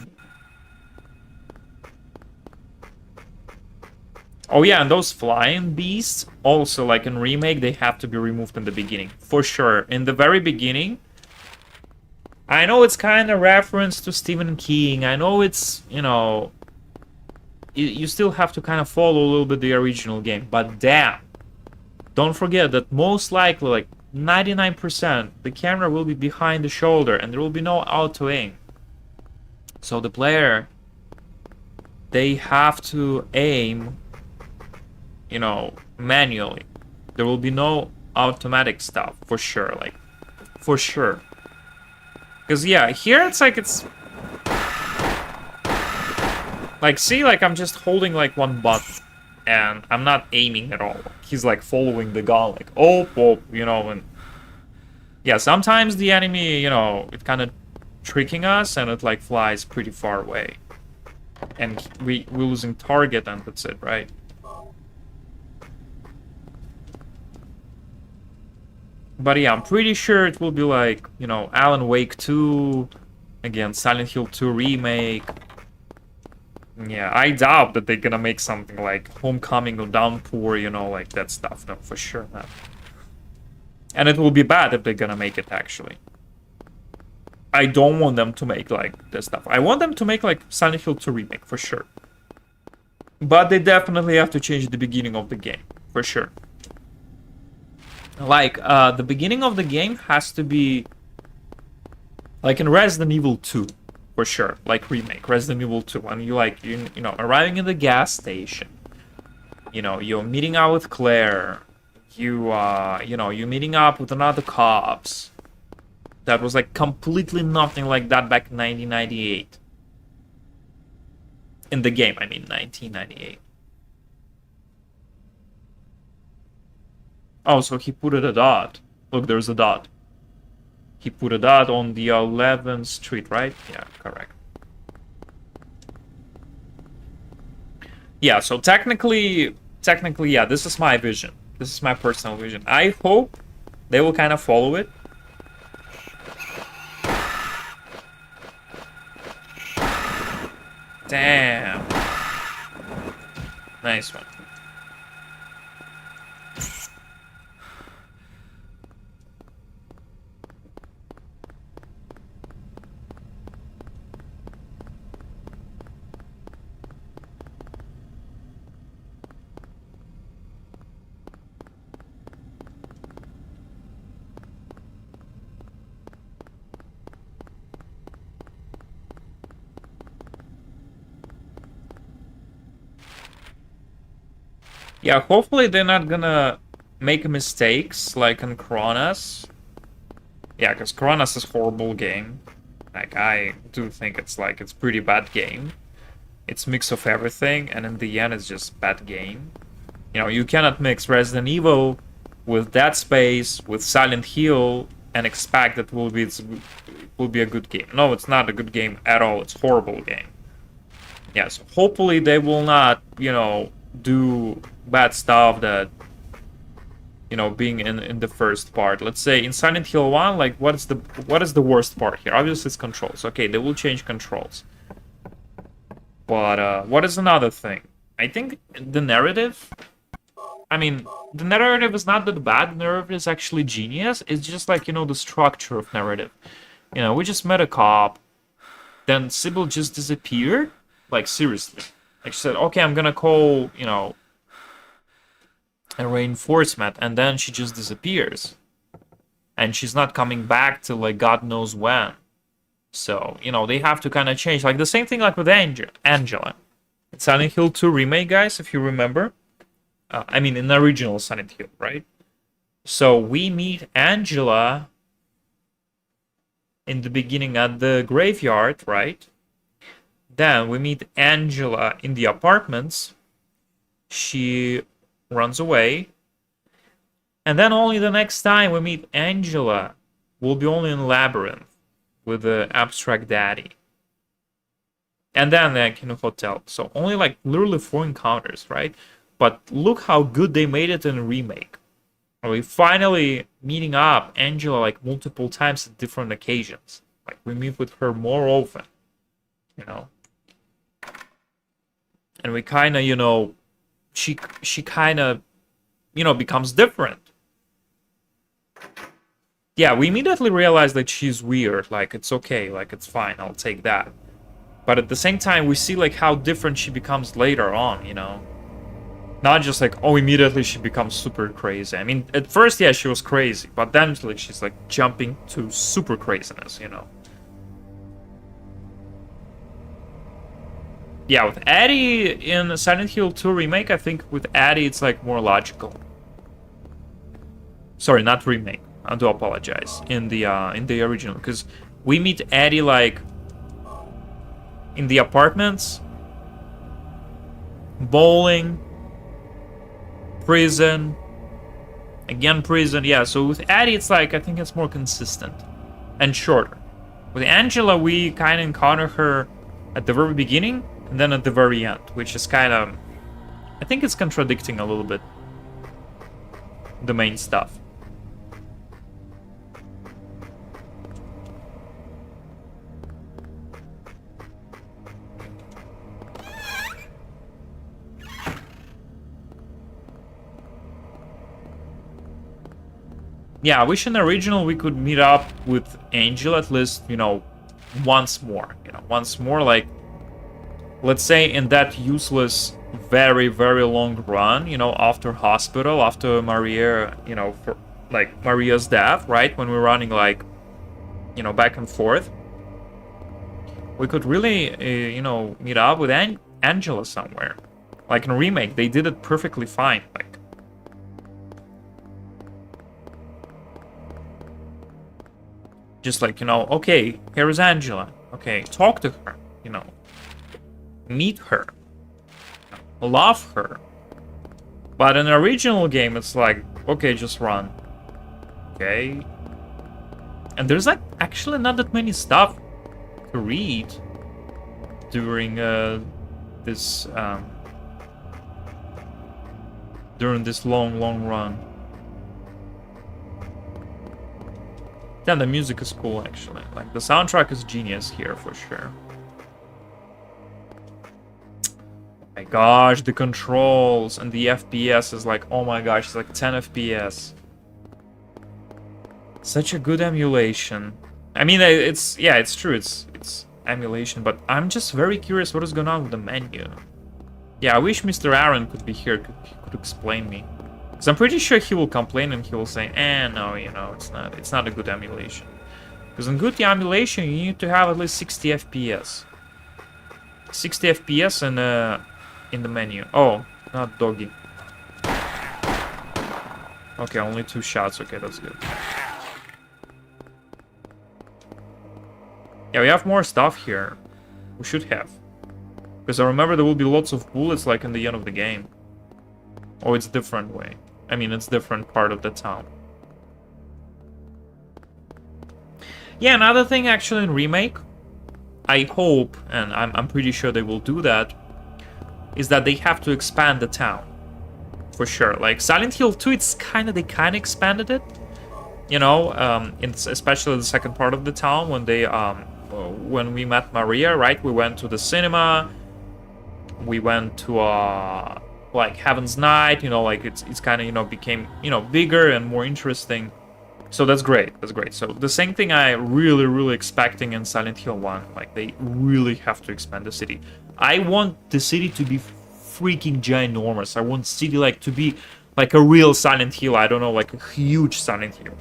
Speaker 1: Oh yeah, and those flying beasts, also, like in Remake, they have to be removed in the beginning. For sure. In the very beginning. I know it's kind of reference to Stephen King. I know it's, you know, you still have to kind of follow a little bit the original game. But damn. Don't forget that most likely, like 99%, the camera will be behind the shoulder and there will be no auto aim. So the player, they have to aim, you know, manually. There will be no automatic stuff, for sure, like, for sure. Because, yeah, here it's like, it's... Like, see, like, I'm just holding, like, one button, and I'm not aiming at all. He's, like, following the gun, like, oh, you know, and... Yeah, sometimes the enemy, you know, it kind of tricking us, and it like flies pretty far away, and we're losing target, and that's it, right? But yeah, I'm pretty sure it will be like, you know, Alan Wake 2, again, Silent Hill 2 remake. Yeah, I doubt that they're gonna make something like Homecoming or Downpour, you know, like that stuff. No, for sure not. And it will be bad if they're gonna make it, actually. I don't want them to make, like, this stuff. I want them to make, like, Silent Hill 2 remake, for sure. But they definitely have to change the beginning of the game, for sure. Like, the beginning of the game has to be... Like in Resident Evil 2, for sure. Like, remake, Resident Evil 2. And you, like, you know, arriving in the gas station. You know, you're meeting up with Claire. You know, you're meeting up with another cops. That was like completely nothing like that back in 1998. In the game, I mean, 1998. Oh, so he put it a dot. Look, there's a dot. He put a dot on the 11th Street, right? Yeah, correct. Yeah, so technically, yeah, this is my vision. This is my personal vision. I hope they will kind of follow it. Damn. Nice one. Yeah, hopefully they're not gonna make mistakes like in Cronos. Yeah, because Cronos is a horrible game. Like, I do think it's pretty bad game. It's mix of everything, and in the end it's just bad game. You know, you cannot mix Resident Evil with Dead Space, with Silent Hill, and expect that it will be a good game. No, it's not a good game at all. It's a horrible game. Yeah, so hopefully they will not, you know, do bad stuff that, you know, being in the first part. Let's say in Silent Hill 1, like, what is the worst part here? Obviously it's controls. Okay, they will change controls. But what is another thing? I think the narrative, I mean, the narrative is not that bad. The narrative is actually genius. It's just like, you know, the structure of narrative. You know, we just met a cop, then Sybil just disappeared. Like, seriously. Like, she said, okay, I'm gonna call, you know, a reinforcement, and then she just disappears. And she's not coming back till, like, God knows when. So, you know, they have to kind of change. Like, the same thing like with Angela. It's Silent Hill 2 remake, guys, if you remember. I mean, in the original Silent Hill, right? So, we meet Angela in the beginning at the graveyard, right? Then we meet Angela in the apartments. She runs away. And then only the next time we meet Angela will be only in Labyrinth with the abstract daddy. And then like in a hotel. So only like literally 4 encounters, right? But look how good they made it in a remake. We finally meeting up Angela like multiple times at different occasions. Like we meet with her more often, you know. And we kind of, you know, she kind of, you know, becomes different. Yeah, we immediately realize that she's weird. Like, it's okay. Like, it's fine. I'll take that. But at the same time, we see, like, how different she becomes later on, you know? Not just like, oh, immediately she becomes super crazy. I mean, at first, yeah, she was crazy. But then, like, she's, like, jumping to super craziness, you know? Yeah, with Addie in Silent Hill 2 remake, I think with Addie it's like more logical. Sorry, not remake. I do apologize. In the original, because we meet Addie like in the apartments, bowling, prison, again prison. Yeah, so with Addie it's like I think it's more consistent and shorter. With Angela, we kind of encounter her at the very beginning. And then at the very end, which is kind of... I think it's contradicting a little bit the main stuff. Yeah, I wish in the original we could meet up with Angel at least, you know, once more. You know, once more, like... Let's say in that useless, very, very long run, you know, after hospital, after Maria, you know, for, like, Maria's death, right? When we're running, like, you know, back and forth. We could really, you know, meet up with Angela somewhere. Like in Remake, they did it perfectly fine. Like, just like, you know, okay, here is Angela. Okay, talk to her, you know. meet her, love her. But in an original game, it's like, okay, just run. Okay. And there's like actually not that many stuff to read during this long run. Then the music is cool actually. Like the soundtrack is genius here for sure. My gosh, the controls and the FPS is like, oh my gosh, it's like 10 FPS. Such a good emulation. I mean, it's true, it's emulation, but I'm just very curious what is going on with the menu. Yeah, I wish Mr. Aaron could be here, could explain me. Because I'm pretty sure he will complain and he will say, no, you know, it's not a good emulation. Because in good emulation, you need to have at least 60 FPS. 60 FPS in the menu. Oh, not doggy. Okay, only 2 shots. Okay, that's good. Yeah, we have more stuff here. We should have. Because I remember there will be lots of bullets like in the end of the game. Oh, it's different way. I mean, it's different part of the town. Yeah, another thing actually in Remake, I hope, and I'm pretty sure they will do that, is that they have to expand the town. For sure. Like Silent Hill 2, they kind of expanded it. You know, especially the second part of the town when they when we met Maria, right? We went to the cinema. We went to like Heaven's Night, you know, like it's kind of, you know, became, you know, bigger and more interesting. So that's great. That's great. So the same thing I really expecting in Silent Hill 1. Like they really have to expand the city. I want the city to be freaking ginormous. I want city like to be like a real Silent Hill. I don't know, like a huge Silent Hill.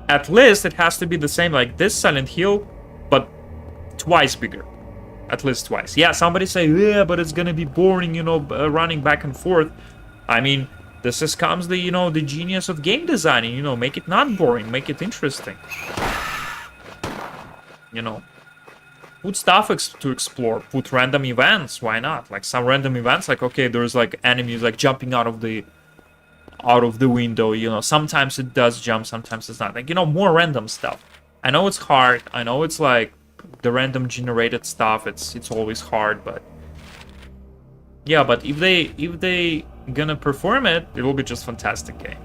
Speaker 1: At least it has to be the same like this Silent Hill, but twice bigger. At least twice. Yeah, somebody say, yeah, but it's gonna be boring, you know, running back and forth. I mean, this comes the, you know, the genius of game designing, you know, make it not boring, make it interesting. You know, put stuff to explore, put random events, why not? Like some random events, like, okay, there's like enemies like jumping out of the window, you know, sometimes it does jump, sometimes it's not. Like, you know, more random stuff. I know it's hard, I know it's like the random generated stuff, it's always hard, but yeah, but if they gonna perform it, it will be just fantastic game.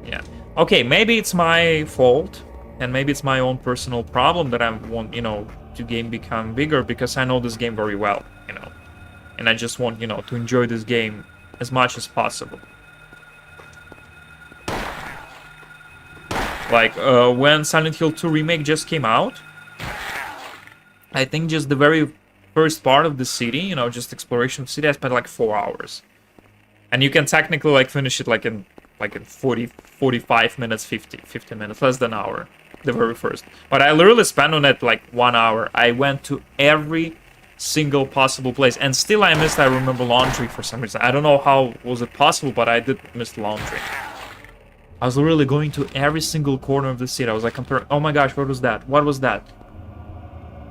Speaker 1: Yeah. Okay, maybe it's my fault, and maybe it's my own personal problem that I want, you know, to game become bigger, because I know this game very well, you know, and I just want, you know, to enjoy this game as much as possible. Like, when Silent Hill 2 Remake just came out, I think just the very first part of the city, you know, just exploration of the city, I spent like 4 hours. And you can technically like finish it like in 40, 45 minutes, 50 minutes, less than an hour, the very first. But I literally spent on it like 1 hour. I went to every single possible place, and still I remember laundry for some reason. I don't know how was it possible, but I did miss laundry. I was literally going to every single corner of the city. I was like comparing, oh my gosh, what was that? What was that?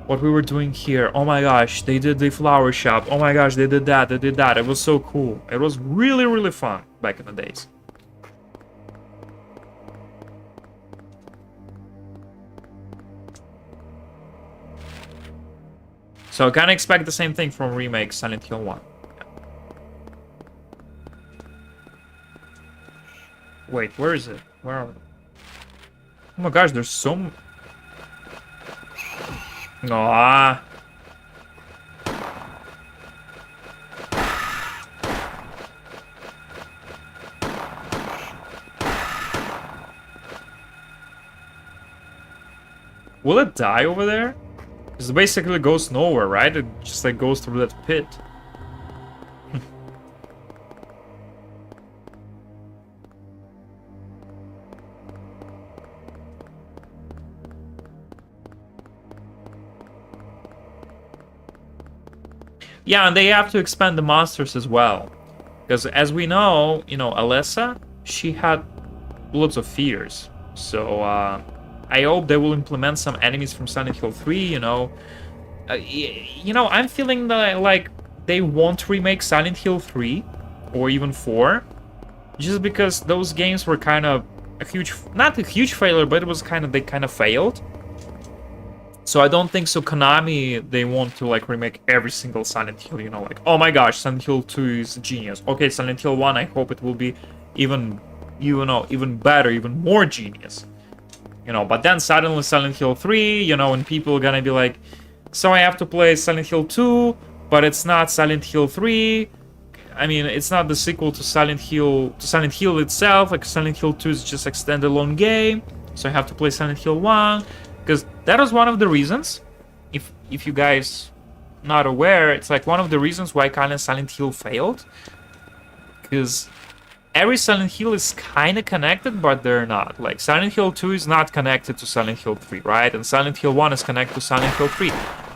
Speaker 1: What we were doing here? Oh my gosh, they did the flower shop. Oh my gosh, they did that, they did that. It was so cool. It was really fun back in the days. So I kind of expect the same thing from Remake Silent Hill 1. Yeah. Wait, where is it? Where are we? Oh my gosh, there's so... Aww. Will it die over there? Because it basically goes nowhere, right? It just like goes through that pit. Yeah, and they have to expand the monsters as well. Because as we know, you know, Alessa, she had lots of fears. So I hope they will implement some enemies from Silent Hill 3, you know. I'm feeling that, like, they won't remake Silent Hill 3 or even 4, just because those games were kind of a huge, not a huge failure, but it was kind of, they kind of failed. So I don't think so Konami, they want to like remake every single Silent Hill, you know, like, oh my gosh, Silent Hill 2 is genius. Okay, Silent Hill 1, I hope it will be even better, even more genius. You know, but then suddenly Silent Hill 3, you know, and people are gonna be like, so I have to play Silent Hill 2, but it's not Silent Hill 3. I mean, it's not the sequel to Silent Hill itself. Like, Silent Hill 2 is just a standalone game, so I have to play Silent Hill 1. Because that was one of the reasons, if you guys not aware, it's like one of the reasons why kind of Silent Hill failed. Because every Silent Hill is kind of connected, but they're not. Like, Silent Hill 2 is not connected to Silent Hill 3, right? And Silent Hill 1 is connected to Silent Hill 3.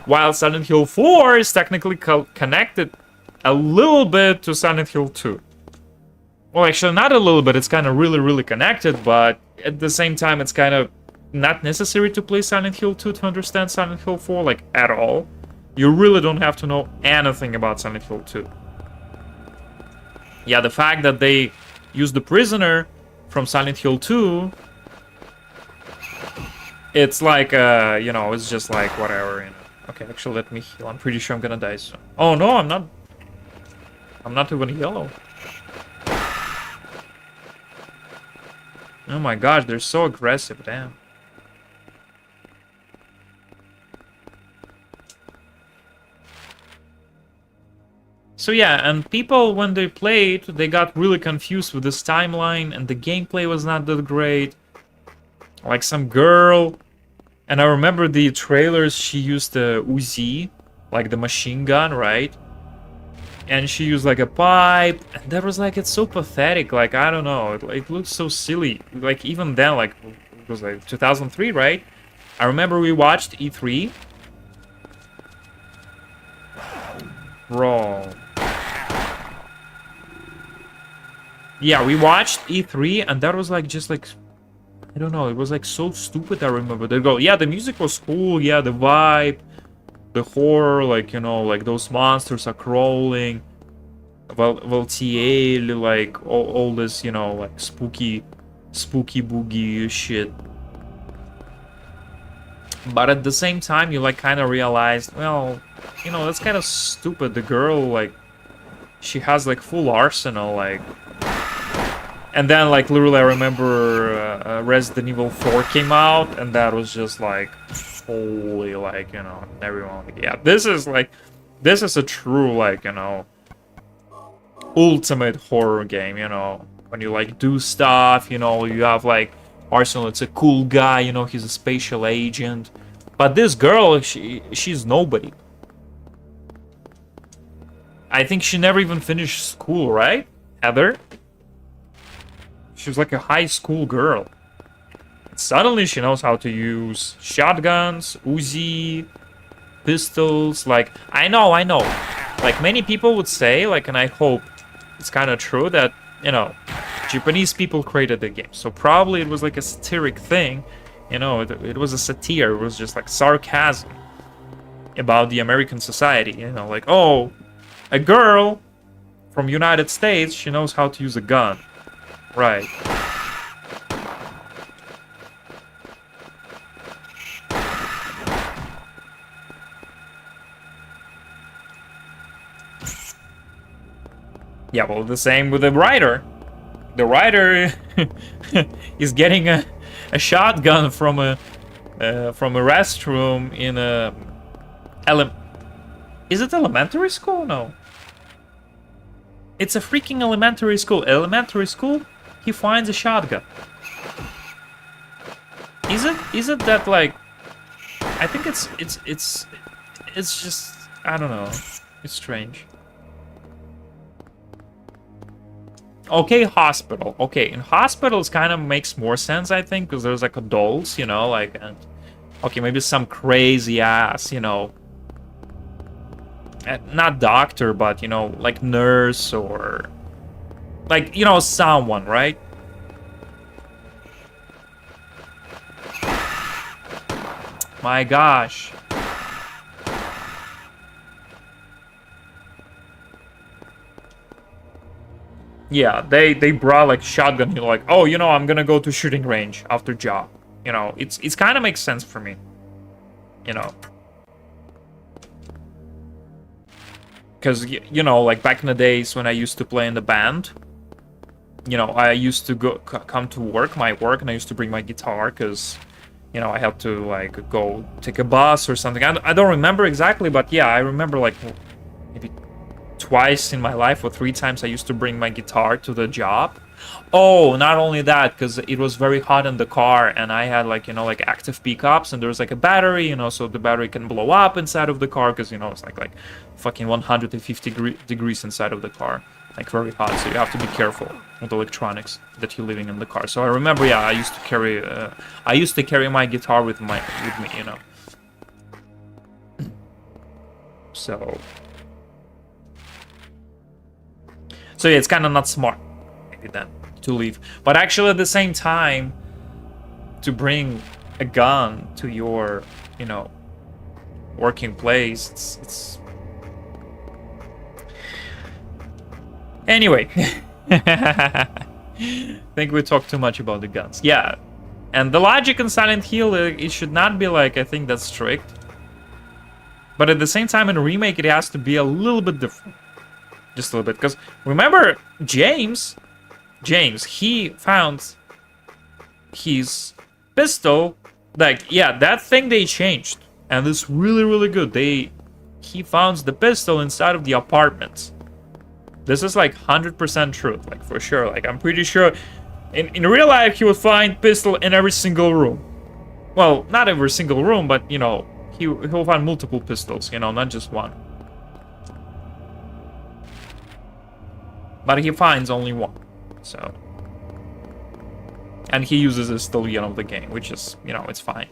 Speaker 1: While Silent Hill 4 is technically connected a little bit to Silent Hill 2. Well, actually, not a little bit. It's kind of really, really connected, but at the same time, it's kind of not necessary to play Silent Hill 2 to understand Silent Hill 4, like, at all. You really don't have to know anything about Silent Hill 2. Yeah, the fact that they used the prisoner from Silent Hill 2, it's like, you know, it's just like, whatever, you know. Okay, actually, let me heal. I'm pretty sure I'm gonna die soon. Oh, no, I'm not. I'm not even yellow. Oh my gosh, they're so aggressive, damn. So yeah, and people, when they played, they got really confused with this timeline, and the gameplay was not that great. Like, some girl, and I remember the trailers, she used the Uzi, like the machine gun, right? And she used like a pipe, and that was like, it's so pathetic, like, I don't know, it looks so silly. Like, even then, like, it was like 2003, right? I remember we watched E3. Bro. Yeah, we watched E3, and that was like, just like, I don't know, it was like so stupid. I remember they go, yeah, the music was cool, yeah, the vibe, the horror, like, you know, like those monsters are crawling, Valtiel, like all this, you know, like spooky boogie shit. But at the same time, you like kind of realized, well, you know, that's kind of stupid. The girl, like, she has like full arsenal, like. And then, like, literally, I remember Resident Evil 4 came out, and that was just, like, holy, like, you know, everyone, like, yeah, this is a true, like, you know, ultimate horror game, you know, when you, like, do stuff, you know, you have, like, Arsenal, it's a cool guy, you know, he's a spatial agent, but this girl, she's nobody. I think she never even finished school, right, Heather? She was like a high school girl. And suddenly she knows how to use shotguns, Uzi, pistols. Like, I know. Like, many people would say, like, and I hope it's kind of true that, you know, Japanese people created the game. So probably it was like a satiric thing. You know, it was a satire. It was just like sarcasm about the American society. You know, like, oh, a girl from United States, she knows how to use a gun. Right. Yeah, well, the same with the writer. The writer is getting a shotgun from a restroom in a is it elementary school? No. It's a freaking elementary school. Elementary school? He finds a shotgun. Is it that, like, I think it's just, I don't know. It's strange. Okay, hospital. Okay, in hospitals kind of makes more sense, I think, because there's like adults, you know, like, and okay, maybe some crazy ass, you know, not doctor, but, you know, like nurse or like, you know, someone, right? My gosh. Yeah, they brought like shotgun. You're like, oh, you know, I'm gonna go to shooting range after job. You know, it's kind of makes sense for me. You know, because you know, like back in the days when I used to play in the band, you know, I used to come to my work, and I used to bring my guitar because, you know, I had to like go take a bus or something. I don't remember exactly, but yeah, I remember like maybe twice in my life or 3 times I used to bring my guitar to the job. Oh, not only that, because it was very hot in the car, and I had like, you know, like active pickups, and there was like a battery, you know, so the battery can blow up inside of the car, because, you know, it's like fucking 150 degrees inside of the car, like very hot. So you have to be careful with electronics that you're leaving in the car. So I remember, yeah, I used to carry my guitar with me, you know. So yeah, it's kind of not smart maybe then to leave, but actually at the same time, to bring a gun to your, you know, working place, it's anyway. I think we talked too much about the guns. Yeah, and the logic in Silent Hill, it should not be like, I think that's strict, but at the same time in Remake it has to be a little bit different. Just a little bit, because remember James, he found his pistol, like, yeah, that thing they changed, and it's really, really good. He found the pistol inside of the apartment. This is like 100% truth, like for sure. Like I'm pretty sure in real life he would find pistol in every single room. Well, not every single room, but you know, he'll find multiple pistols, you know, not just one. But he finds only one, so. And he uses it till the end of the game, which is, you know, it's fine.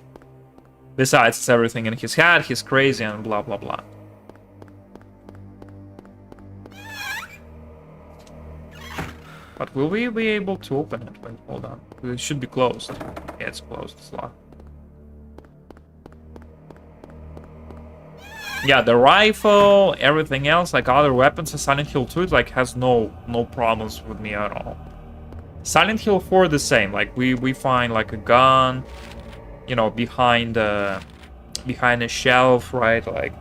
Speaker 1: Besides, it's everything in his head, he's crazy and blah, blah, blah. But will we be able to open it? Wait, hold on. It should be closed. Yeah, it's closed, it's locked. Yeah, the rifle, everything else, like other weapons in Silent Hill 2, it like has no problems with me at all. Silent Hill 4 the same, like we find like a gun, you know, behind a shelf, right? Like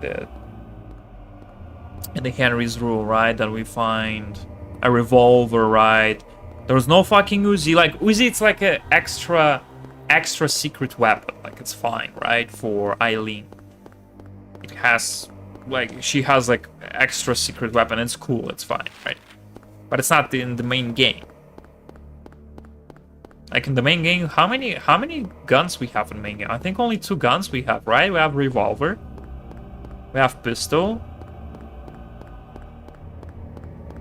Speaker 1: in the Henry's room, right? Then we find a revolver, right? There's no fucking Uzi. Like Uzi, it's like a extra secret weapon. Like it's fine, right? For Eileen. It has, like, she has like extra secret weapon. It's cool, it's fine, right? But it's not in the main game. Like in the main game, how many guns we have in the main game? I think only 2 guns we have, right? We have revolver, we have pistol.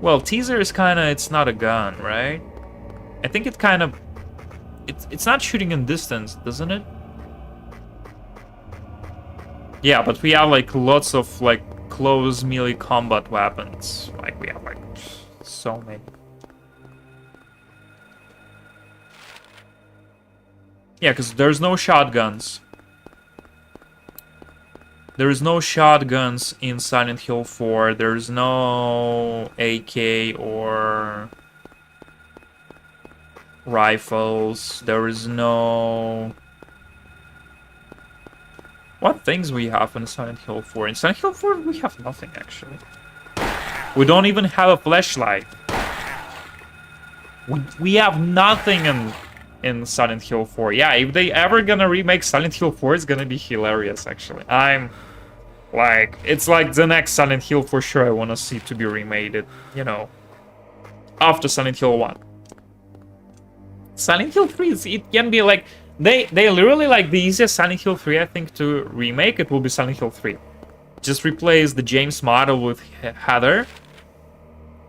Speaker 1: Well, teaser is kind of, it's not a gun, right? I think it kind of, it's not shooting in distance, doesn't it? Yeah, but we have like lots of like close melee combat weapons. Like we have like so many. Yeah, because there's no shotguns. There is no shotguns in Silent Hill 4. There's no AK or rifles. There is no... What things we have in Silent Hill 4? In Silent Hill 4 we have nothing actually. We don't even have a flashlight. We have nothing in Silent Hill 4. Yeah, if they ever gonna remake Silent Hill 4, it's gonna be hilarious actually. I'm like, it's like the next Silent Hill for sure I wanna see to be remade, you know, after Silent Hill 1. Silent Hill 3, it can be like, they literally, like, the easiest Silent Hill 3 I think to remake, it will be Silent Hill 3. Just replace the James model with Heather,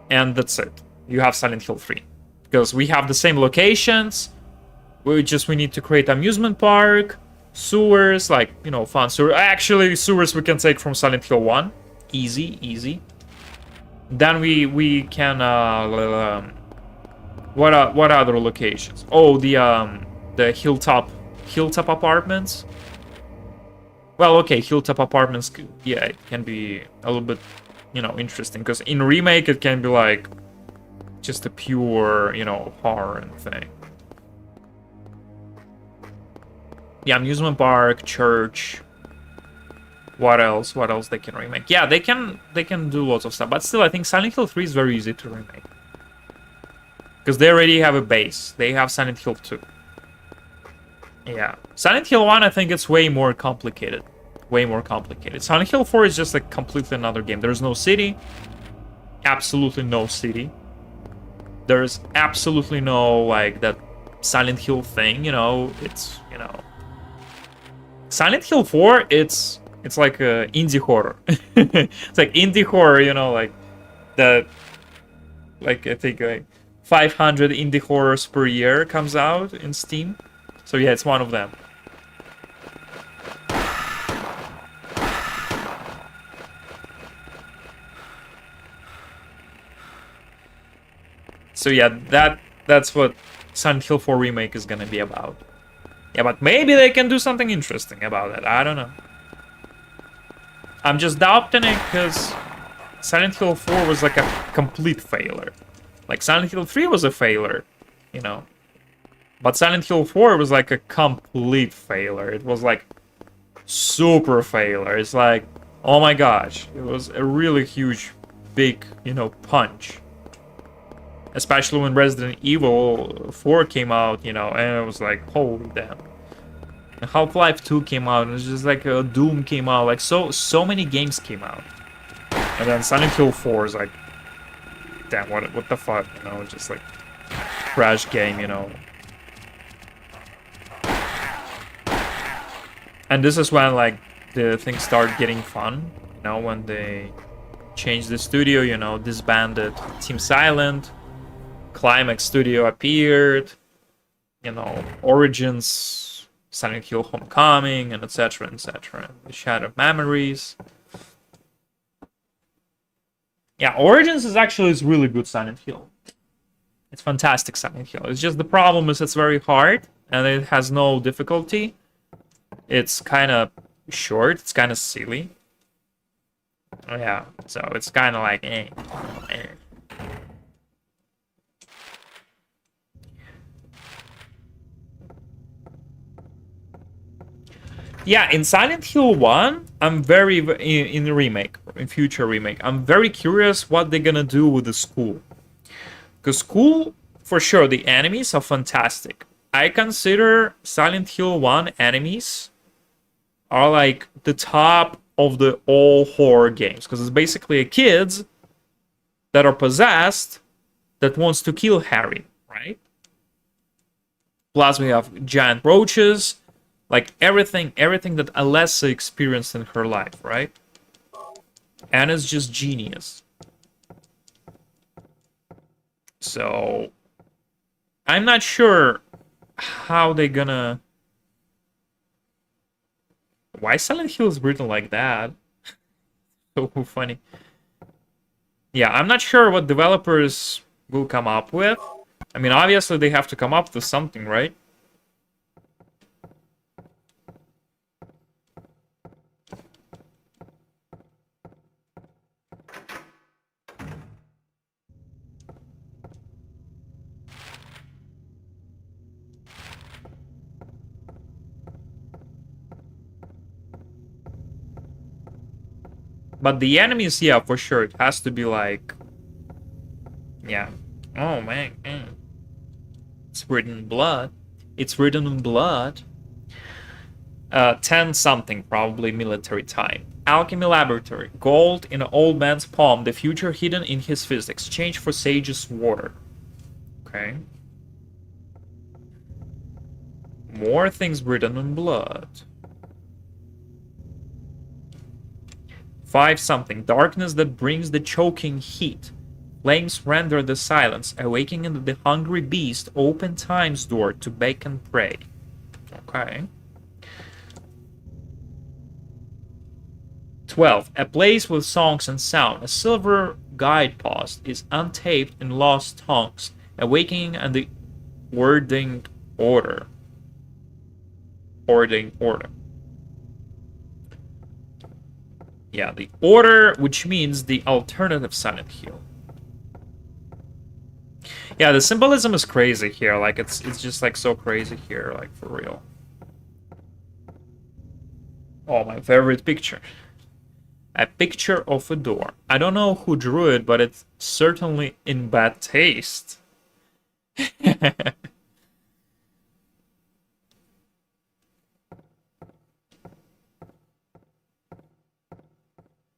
Speaker 1: and that's it. You have Silent Hill 3. Because we have the same locations, we need to create amusement park, sewers, like, you know, fun sewer. Actually, sewers we can take from Silent Hill 1. Easy. Then we can, what other locations? Oh, the Hilltop apartments. Well, okay, Hilltop Apartments, yeah, it can be a little bit, you know, interesting. Because in Remake, it can be like just a pure, you know, horror thing. Yeah, Amusement Park, Church. What else? What else they can remake? Yeah, they can do lots of stuff. But still, I think Silent Hill 3 is very easy to remake. Because they already have a base. They have Silent Hill 2. Yeah. Silent Hill 1, I think it's way more complicated. Way more complicated. Silent Hill 4 is just like completely another game. There's no city. Absolutely no city. There's absolutely no, like, that Silent Hill thing, you know. It's, you know... Silent Hill 4, it's like indie horror. It's like indie horror, you know, like that. Like I think like 500 indie horrors per year comes out in Steam. So yeah, it's one of them. So yeah, that's what Silent Hill 4 Remake is gonna be about. Yeah, but maybe they can do something interesting about it. I don't know. I'm just doubting it because Silent Hill 4 was like a complete failure. Like Silent Hill 3 was a failure, you know. But Silent Hill 4 was like a complete failure. It was like super failure. It's like, oh my gosh. It was a really huge, big, you know, punch. Especially when Resident Evil 4 came out, you know, and it was like, holy damn. Half-Life 2 came out, and it's just like Doom came out, like so many games came out. And then Silent Hill 4 is like, damn, what the fuck, you know, just like crash game, you know. And this is when like the things start getting fun, you know, when they changed the studio, you know, disbanded Team Silent, Climax Studio appeared, you know, Origins, Silent Hill Homecoming, and etc, etc. The Shattered Memories. Yeah, Origins is actually really good Silent Hill. It's fantastic Silent Hill. It's just the problem is it's very hard, and it has no difficulty. It's kind of short, it's kind of silly. Yeah, so it's kind of like, eh. Yeah, in Silent Hill 1, I'm very, in the remake, in future remake, I'm very curious what they're gonna do with the school. Because school, for sure, the enemies are fantastic. I consider Silent Hill 1 enemies are like the top of the all horror games. Because it's basically kids that are possessed that wants to kill Harry, right? Plus we have giant roaches. Like everything that Alessa experienced in her life, right? And it's just genius. So I'm not sure how they're gonna... Why Silent Hill is written like that? So funny. Yeah, I'm not sure what developers will come up with. I mean, obviously they have to come up with something, right? But the enemies, yeah, for sure, it has to be like... Yeah. Oh, man. It's written in blood. It's written in blood. 10-something, probably military time. Alchemy Laboratory. Gold in an old man's palm. The future hidden in his fist. Exchange for Sage's water. Okay. More things written in blood. 5-something. Darkness that brings the choking heat. Flames render the silence. Awakening the hungry beast. Open time's door to bake and pray. Okay. 12. A place with songs and sound. A silver guidepost is untaped in lost tongues. Awakening and the ordained order. Ordained order. Yeah, the order, which means the alternative Silent Hill. Yeah, the symbolism is crazy here. Like, it's just, like, so crazy here, like, for real. Oh, my favorite picture. A picture of a door. I don't know who drew it, but it's certainly in bad taste.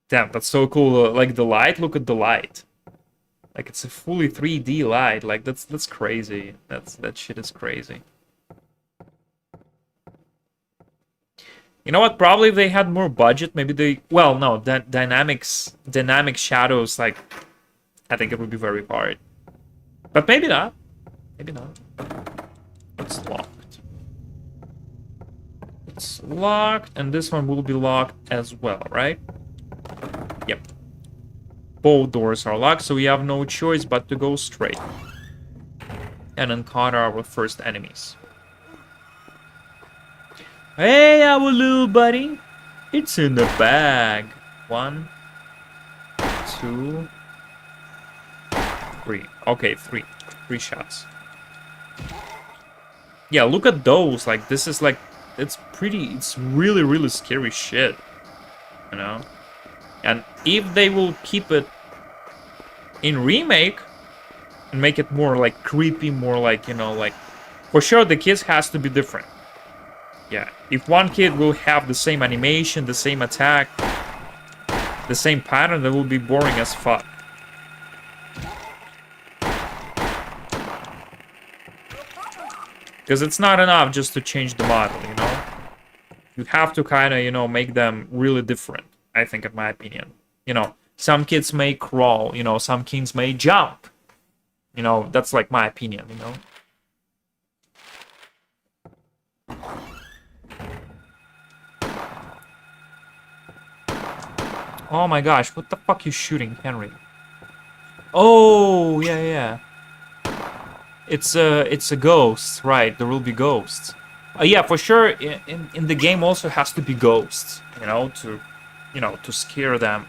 Speaker 1: Damn, that's so cool. Like, the light, look at the light. Like, it's a fully 3D light. Like, that's crazy. That shit is crazy. You know what? Probably if they had more budget, maybe they... Well, no, that dynamic shadows, like... I think it would be very hard. But maybe not. Maybe not. It's locked. It's locked, and this one will be locked as well, right? Yep. Both doors are locked, so we have no choice but to go straight. And encounter our first enemies. Hey, our little buddy. It's in the bag. 1, 2, 3. Okay, 3. 3 shots. Yeah, look at those. Like, this is like... It's really, really scary shit. You know? And if they will keep it in remake and make it more like creepy, more like, you know, like... For sure, the kids has to be different. Yeah, if one kid will have the same animation, the same attack, the same pattern, that will be boring as fuck. Because it's not enough just to change the model, you know? You have to kind of, you know, make them really different, I think, in my opinion. You know, some kids may crawl, you know, some kids may jump. You know, that's like my opinion, you know? Oh my gosh, what the fuck you shooting, Henry? Oh, yeah. It's a ghost, right? There will be ghosts. Yeah, for sure. In the game also has to be ghosts, you know, to scare them,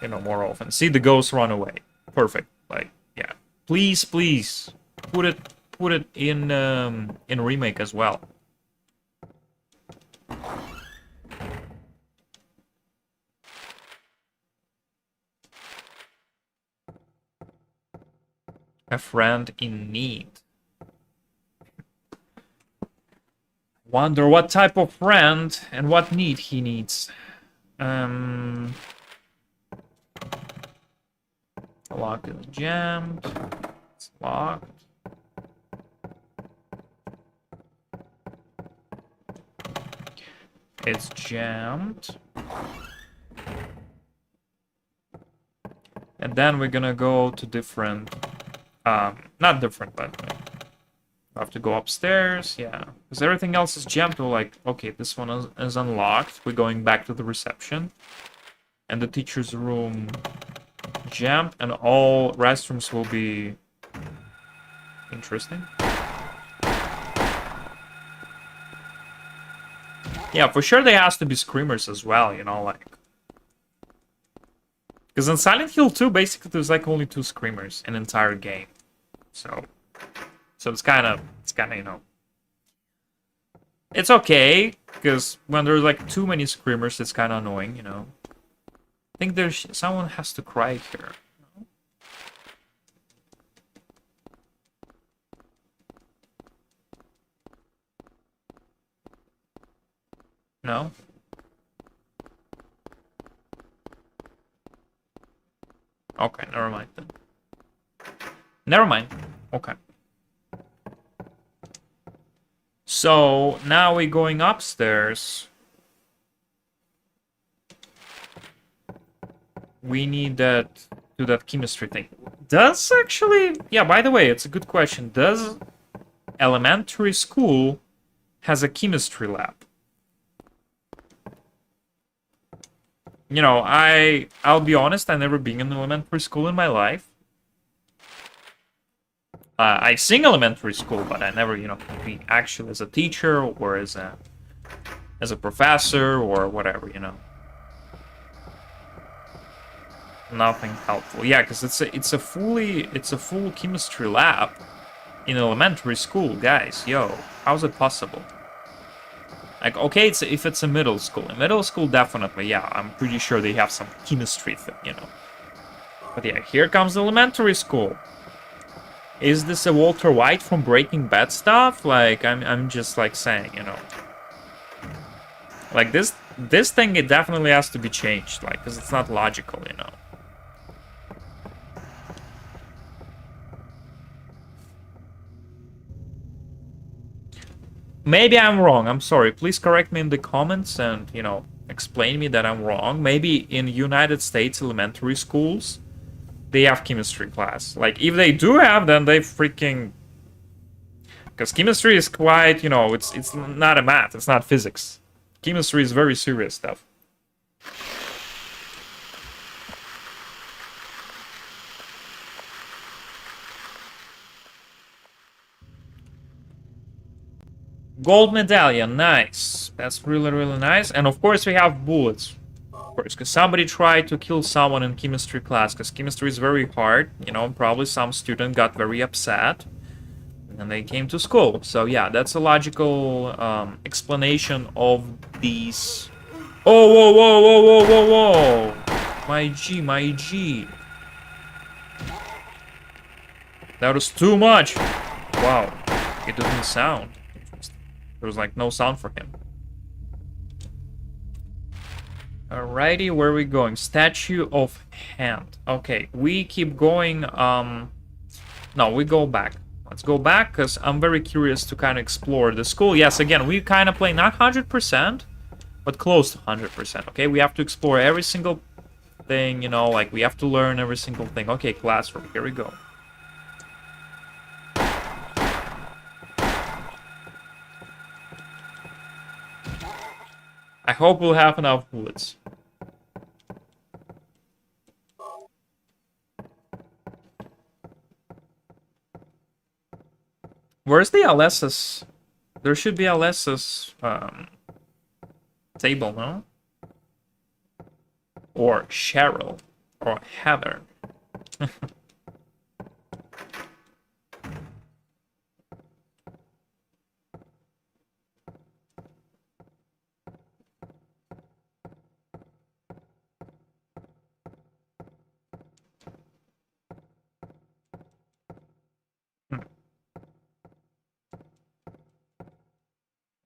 Speaker 1: you know, more often. See the ghosts run away. Perfect. Like, yeah. Please, put it in remake as well. A friend in need. Wonder what type of friend and what need he needs. Lock is jammed. It's locked. It's jammed. And then we're gonna go to different... not different, but I have to go upstairs, yeah. Because everything else is jammed. We're like, okay, this one is unlocked. We're going back to the reception. And the teacher's room jammed, and all restrooms will be interesting. Yeah, for sure there has to be screamers as well, you know, like... Because in Silent Hill 2, basically, there's like only 2 screamers in the entire game. So it's kind of, you know... It's okay, because when there's like too many screamers, it's kind of annoying, you know? I think there's... Someone has to cry here. No? Okay, never mind then. Never mind. Okay. So, now we're going upstairs. We need that... do that chemistry thing. Does actually... Yeah, by the way, it's a good question. Does elementary school has a chemistry lab? You know, I'll be honest, I've never been in elementary school in my life. I sing elementary school, but I never, you know, be actually as a teacher or as a as a professor or whatever, you know. Nothing helpful. Yeah, because it's a full chemistry lab in elementary school, guys. Yo, how's it possible? Like, okay, if it's a middle school. In middle school, definitely, yeah, I'm pretty sure they have some chemistry thing, you know. But yeah, here comes elementary school. Is this a Walter White from Breaking Bad stuff? Like, I'm just like saying, you know. Like this thing, it definitely has to be changed, like, because it's not logical, you know. Maybe I'm wrong. I'm sorry. Please correct me in the comments and, you know, explain me that I'm wrong. Maybe in United States elementary schools, they have chemistry class. Like, if they do have, then they freaking... Because chemistry is quite, you know, it's not a math. It's not physics. Chemistry is very serious stuff. Gold medallion, nice. That's really, really nice. And of course we have bullets. Of course, because somebody tried to kill someone in chemistry class, because chemistry is very hard. You know, probably some student got very upset. And they came to school. So yeah, that's a logical explanation of these... Oh, whoa, whoa, whoa, whoa, whoa, whoa! My G, my G. That was too much. Wow, it doesn't sound. There was like no sound for him. Alrighty, where are we going? Statue of Hand. Okay, we keep going. No, we go back. Let's go back because I'm very curious to kind of explore the school. Yes, again, we kind of play not 100%, but close to 100%. Okay, we have to explore every single thing, you know, like we have to learn every single thing. Okay, classroom, here we go. I hope we'll have enough bullets. Where's the LS's? There should be LS's table, no? Or Cheryl. Or Heather.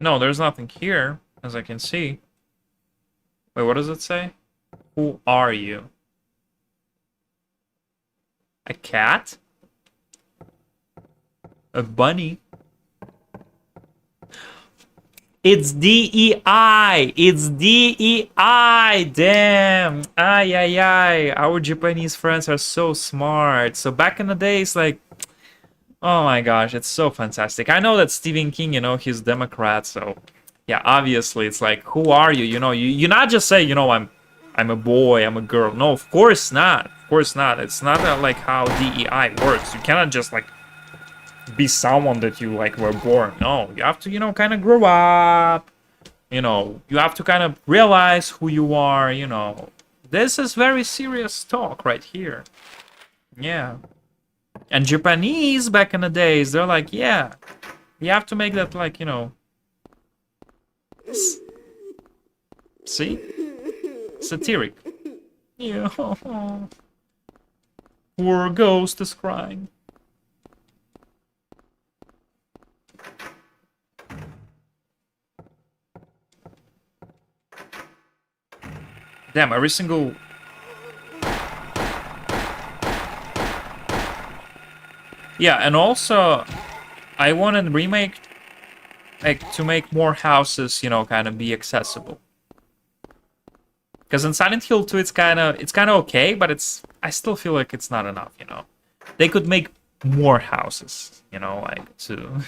Speaker 1: No, there's nothing here, as I can see. Wait, what does it say? Who are you? A cat? A bunny? It's DEI! It's DEI! Damn! Ay, ay, ay. Our Japanese friends are so smart. So back in the days, like... Oh my gosh, it's so fantastic. I know that Stephen King, you know, he's Democrat, so... Yeah, obviously, it's like, who are you? You know, you not just say, you know, I'm a boy, I'm a girl. No, of course not. Of course not. It's not like how DEI works. You cannot just, like, be someone that you, like, were born. No, you have to, you know, kind of grow up. You know, you have to kind of realize who you are, you know. This is very serious talk right here. Yeah. And Japanese, back in the days, they're like, yeah, you have to make that, like, you know... See? Satiric. Yeah. Poor ghost is crying. Damn, every single... Yeah, and also, I wanted to remake, like, to make more houses, you know, kind of be accessible. Because in Silent Hill 2, it's kind of okay, but I still feel like it's not enough, you know. They could make more houses, you know, like, to...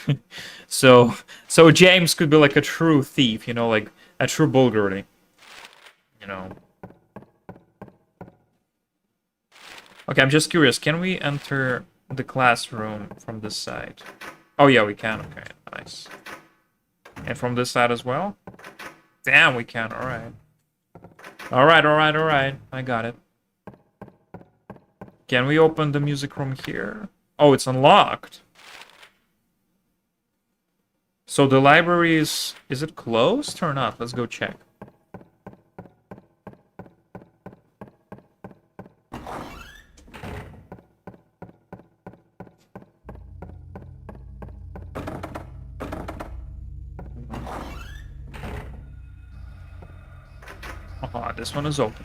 Speaker 1: so James could be like a true thief, you know, like a true Bulgari, you know. Okay, I'm just curious, can we enter the classroom from this side? Oh yeah, we can. Okay, nice. And from this side as well? Damn, we can. All right. All right, all right, all right. I got it. Can we open the music room here? Oh, it's unlocked. So the library is it closed or not? Let's go check. This one is open.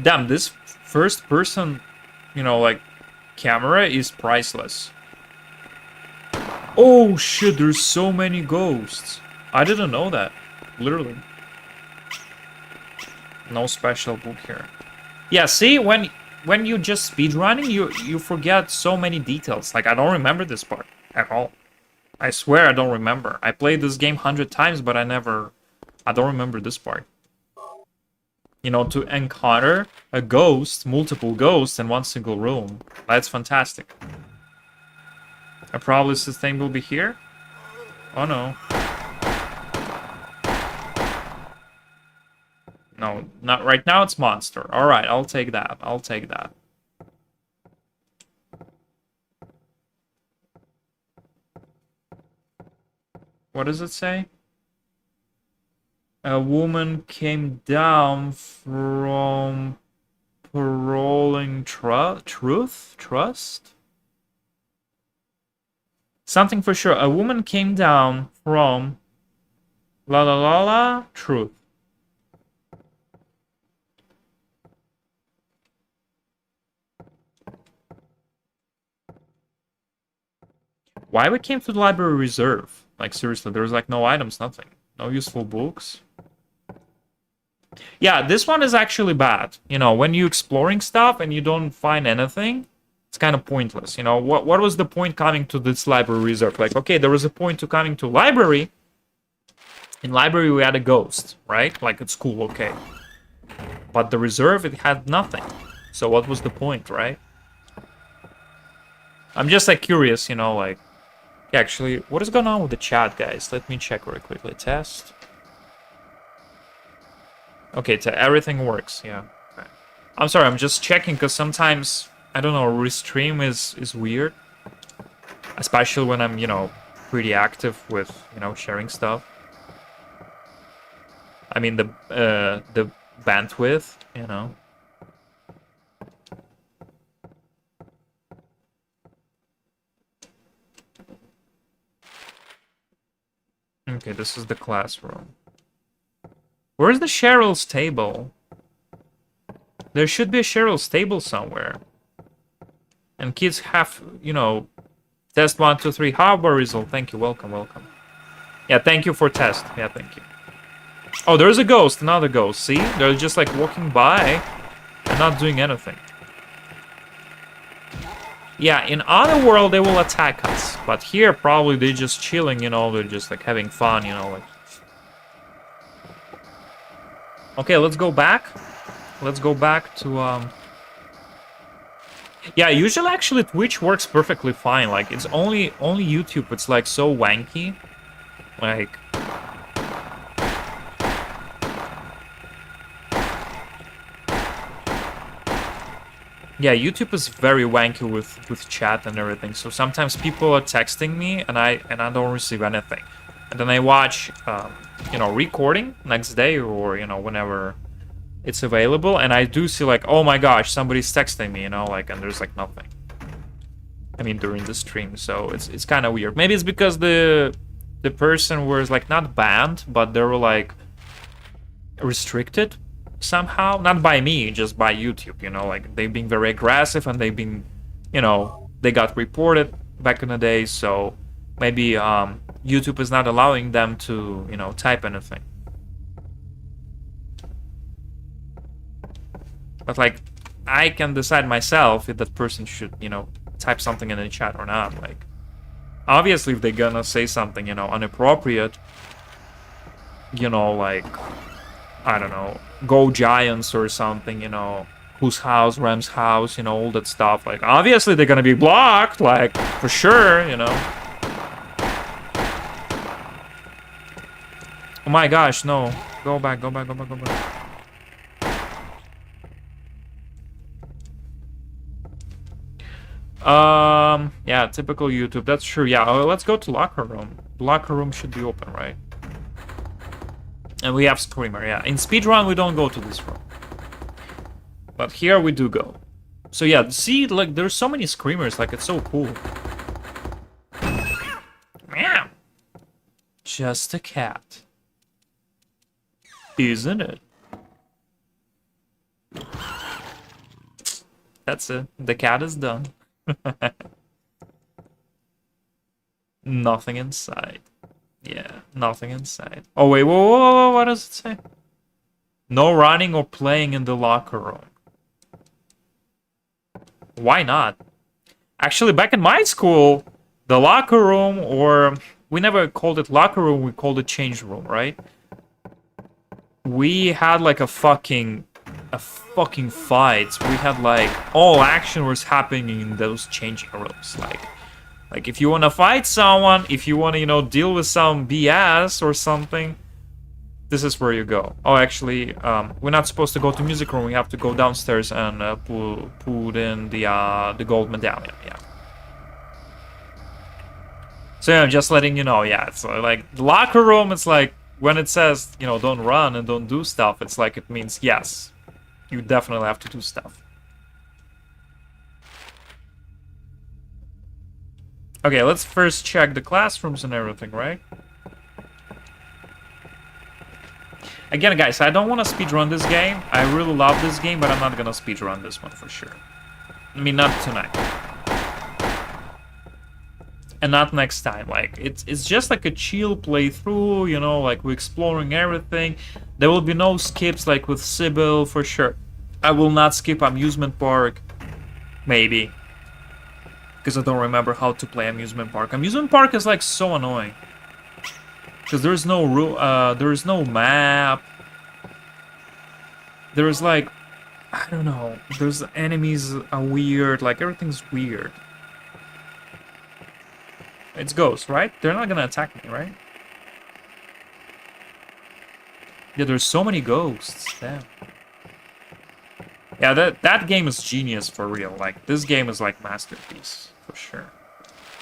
Speaker 1: Damn, this first person, you know, like, camera is priceless. Oh shit, there's so many ghosts. I didn't know that. Literally. No special book here. Yeah, see, when you just speedrunning, you forget so many details. Like, I don't remember this part at all. I swear I don't remember. I played this game 100 times, but I don't remember this part. You know, to encounter a ghost, multiple ghosts in one single room. That's fantastic. A probably sustain will be here? Oh no. No, not right now, it's monster. Alright, I'll take that. I'll take that. What does it say? A woman came down from paroling trust? Something for sure. A woman came down from truth. Why we came to the library reserve? Like, seriously, there was like no items, nothing. No useful books. Yeah, this one is actually bad. You know, when you're exploring stuff and you don't find anything, it's kind of pointless. You know, what was the point coming to this library reserve? Like, okay, there was a point to coming to library. In library, we had a ghost, right? Like, it's cool, okay. But the reserve, it had nothing. So what was the point, right? I'm just, like, curious, you know, like... Actually, what is going on with the chat, guys? Let me check very quickly. Test. Okay, everything works, yeah. Okay. I'm sorry, I'm just checking, because sometimes, I don't know, restream is weird. Especially when I'm, you know, pretty active with, you know, sharing stuff. I mean, the bandwidth, you know. Okay, this is the classroom. Where's the Cheryl's table? There should be a Cheryl's table somewhere. And kids have, you know, test 1, 2, 3. Hardware result. Thank you. Welcome, welcome. Yeah, thank you for test. Yeah, thank you. Oh, there's a ghost. Another ghost. See? They're just like walking by and not doing anything. Yeah, in other world they will attack us, but here probably they're just chilling, you know, they're just like having fun, you know, like. Okay, let's go back. Let's go back to Yeah, usually actually Twitch works perfectly fine. Like, it's only YouTube, it's like so wanky. Like, yeah, YouTube is very wanky with chat and everything. So sometimes people are texting me and I don't receive anything. And then I watch you know, recording next day or, you know, whenever it's available, and I do see like, oh my gosh, somebody's texting me, you know, like, and there's like nothing. I mean, during the stream, so it's kind of weird. Maybe it's because the person was like not banned, but they were like restricted somehow, not by me, just by YouTube, you know, like they've been very aggressive and they've been, you know, they got reported back in the day, so maybe YouTube is not allowing them to, you know, type anything. But like, I can decide myself if that person should, you know, type something in the chat or not. Like, obviously if they're gonna say something, you know, inappropriate, you know, like, I don't know, Go Giants or something, you know, whose house, Ram's house, you know, all that stuff. Like, obviously they're gonna be blocked, like, for sure, you know. Oh my gosh, no. Go back, go back, go back, go back. Yeah, typical YouTube. That's true. Yeah, let's go to locker room. Locker room should be open, right? And we have Screamer, yeah. In speedrun, we don't go to this room. But here we do go. So yeah, see, like, there's so many Screamers, like, it's so cool. Meow. Just a cat. Isn't it? That's it. The cat is done. Nothing inside. Yeah, nothing inside. Oh, wait, whoa, what does it say? No running or playing in the locker room. Why not? Actually, back in my school, the locker room, or we never called it locker room, we called it change room, right? We had like a fucking fight. We had like all action was happening in those changing rooms. Like if you want to fight someone, if you want to, you know, deal with some BS or something, this is where you go. Oh, actually, we're not supposed to go to music room. We have to go downstairs and put in the gold medallion. Yeah. So yeah, I'm just letting you know. Yeah, it's like the locker room. It's like when it says, you know, don't run and don't do stuff. It's like it means yes, you definitely have to do stuff. Okay, let's first check the classrooms and everything, right? Again, guys, I don't want to speedrun this game. I really love this game, but I'm not gonna speedrun this one for sure. I mean, not tonight. And not next time. Like, it's just like a chill playthrough, you know, like we're exploring everything. There will be no skips like with Sybil for sure. I will not skip amusement park. Maybe. Because I don't remember how to play amusement park. Amusement park is like so annoying. Because there's no there's no map. There's like, I don't know. There's enemies are weird. Like everything's weird. It's ghosts, right? They're not gonna attack me, right? Yeah, there's so many ghosts. Damn. Yeah, that game is genius for real. Like this game is like masterpiece for sure.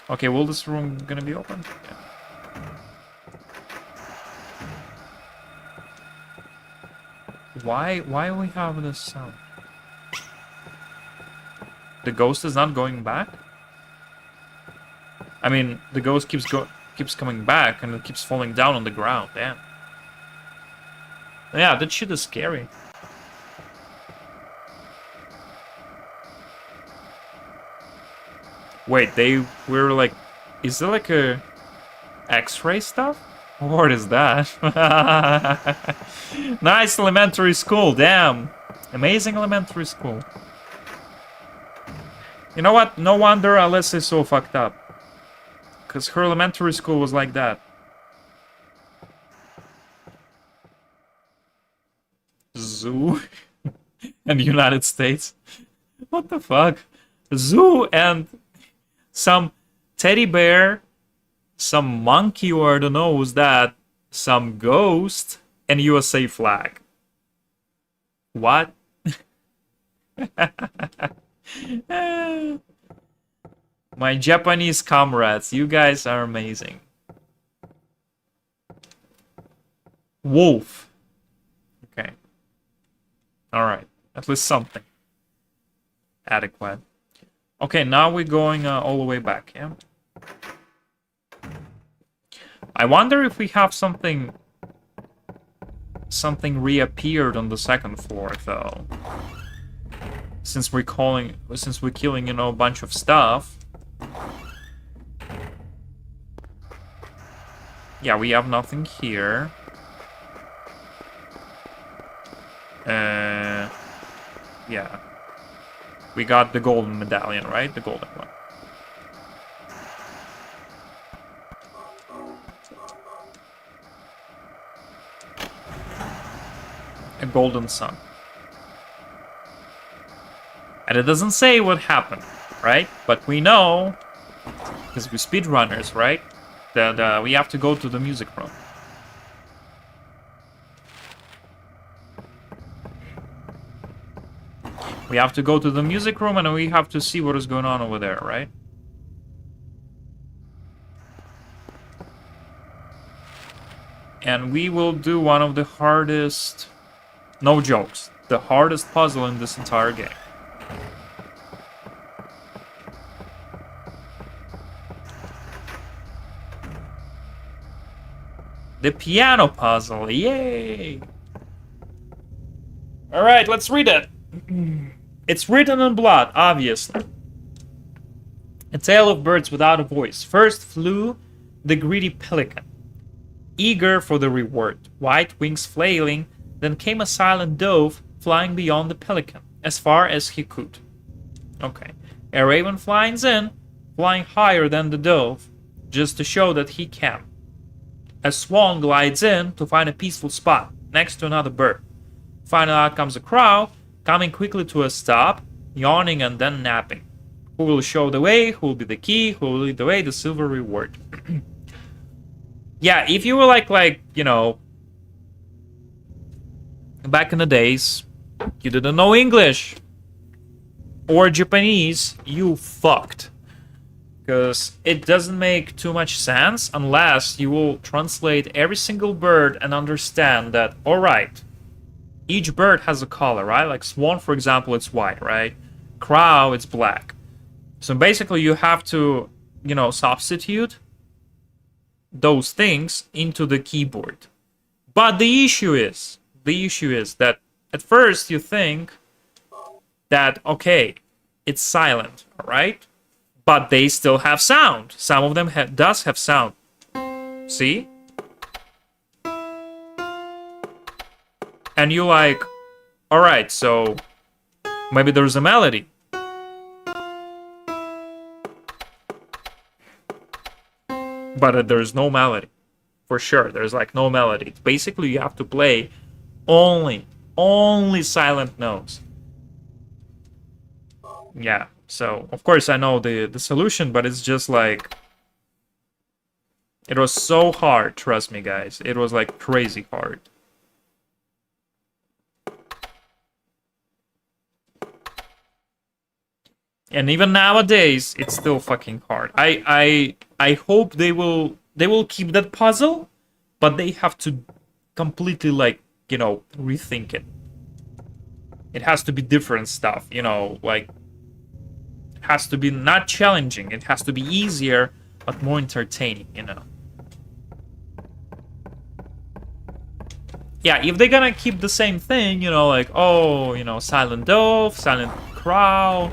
Speaker 1: Okay, will this room gonna be open? Yeah. Why we have this sound? The ghost is not going back? I mean, the ghost keeps coming back and it keeps falling down on the ground. Damn. Yeah, that shit is scary. Wait, they were like, is there like a X-ray stuff? What is that? Nice elementary school, damn. Amazing elementary school. You know what? No wonder Alice is so fucked up. Because her elementary school was like that. Zoo and United States. What the fuck? Zoo and some teddy bear, some monkey, or I don't know who's that, some ghost, and USA flag. What? My Japanese comrades, you guys are amazing. Wolf. Okay. Alright. At least something. Adequate. Okay, now we're going all the way back, yeah? I wonder if we have something reappeared on the second floor, though. Since we're killing, you know, a bunch of stuff. Yeah, we have nothing here. Yeah. We got the golden medallion, right? The golden one. A golden sun. And it doesn't say what happened, right? But we know, because we're speedrunners, right? That we have to go to the music room. We have to go to the music room and we have to see what is going on over there, right? And we will do one of the hardest, no jokes, the hardest puzzle in this entire game. The piano puzzle, yay! Alright, let's read it. It's written in blood, obviously. A tale of birds without a voice. First flew the greedy pelican, eager for the reward, white wings flailing. Then came a silent dove, flying beyond the pelican, as far as he could. Okay. A raven flies in, flying higher than the dove, just to show that he can. A swan glides in to find a peaceful spot, next to another bird. Finally out comes a crow, coming quickly to a stop, yawning and then napping. Who will show the way? Who will be the key? Who will lead the way? The silver reward. Yeah, if you were like, you know, back in the days, you didn't know English or Japanese, you fucked. Because it doesn't make too much sense unless you will translate every single bird and understand that, alright, each bird has a color, right? Like swan, for example, it's white, right? Crow, it's black. So basically you have to, you know, substitute those things into the keyboard. But the issue is that at first you think that, okay, it's silent, alright? But they still have sound. Some of them does have sound. See? And you're like, alright, so maybe there's a melody. But there's no melody. For sure, there's like no melody. Basically, you have to play only silent notes. Yeah, so of course I know the solution, but it's just like, it was so hard, trust me guys. It was like crazy hard. And even nowadays, it's still fucking hard. I hope they will keep that puzzle, but they have to completely, like, you know, rethink it. It has to be different stuff, you know, like, it has to be not challenging, it has to be easier, but more entertaining, you know. Yeah, if they're gonna keep the same thing, you know, like, oh, you know, silent dove, silent crow,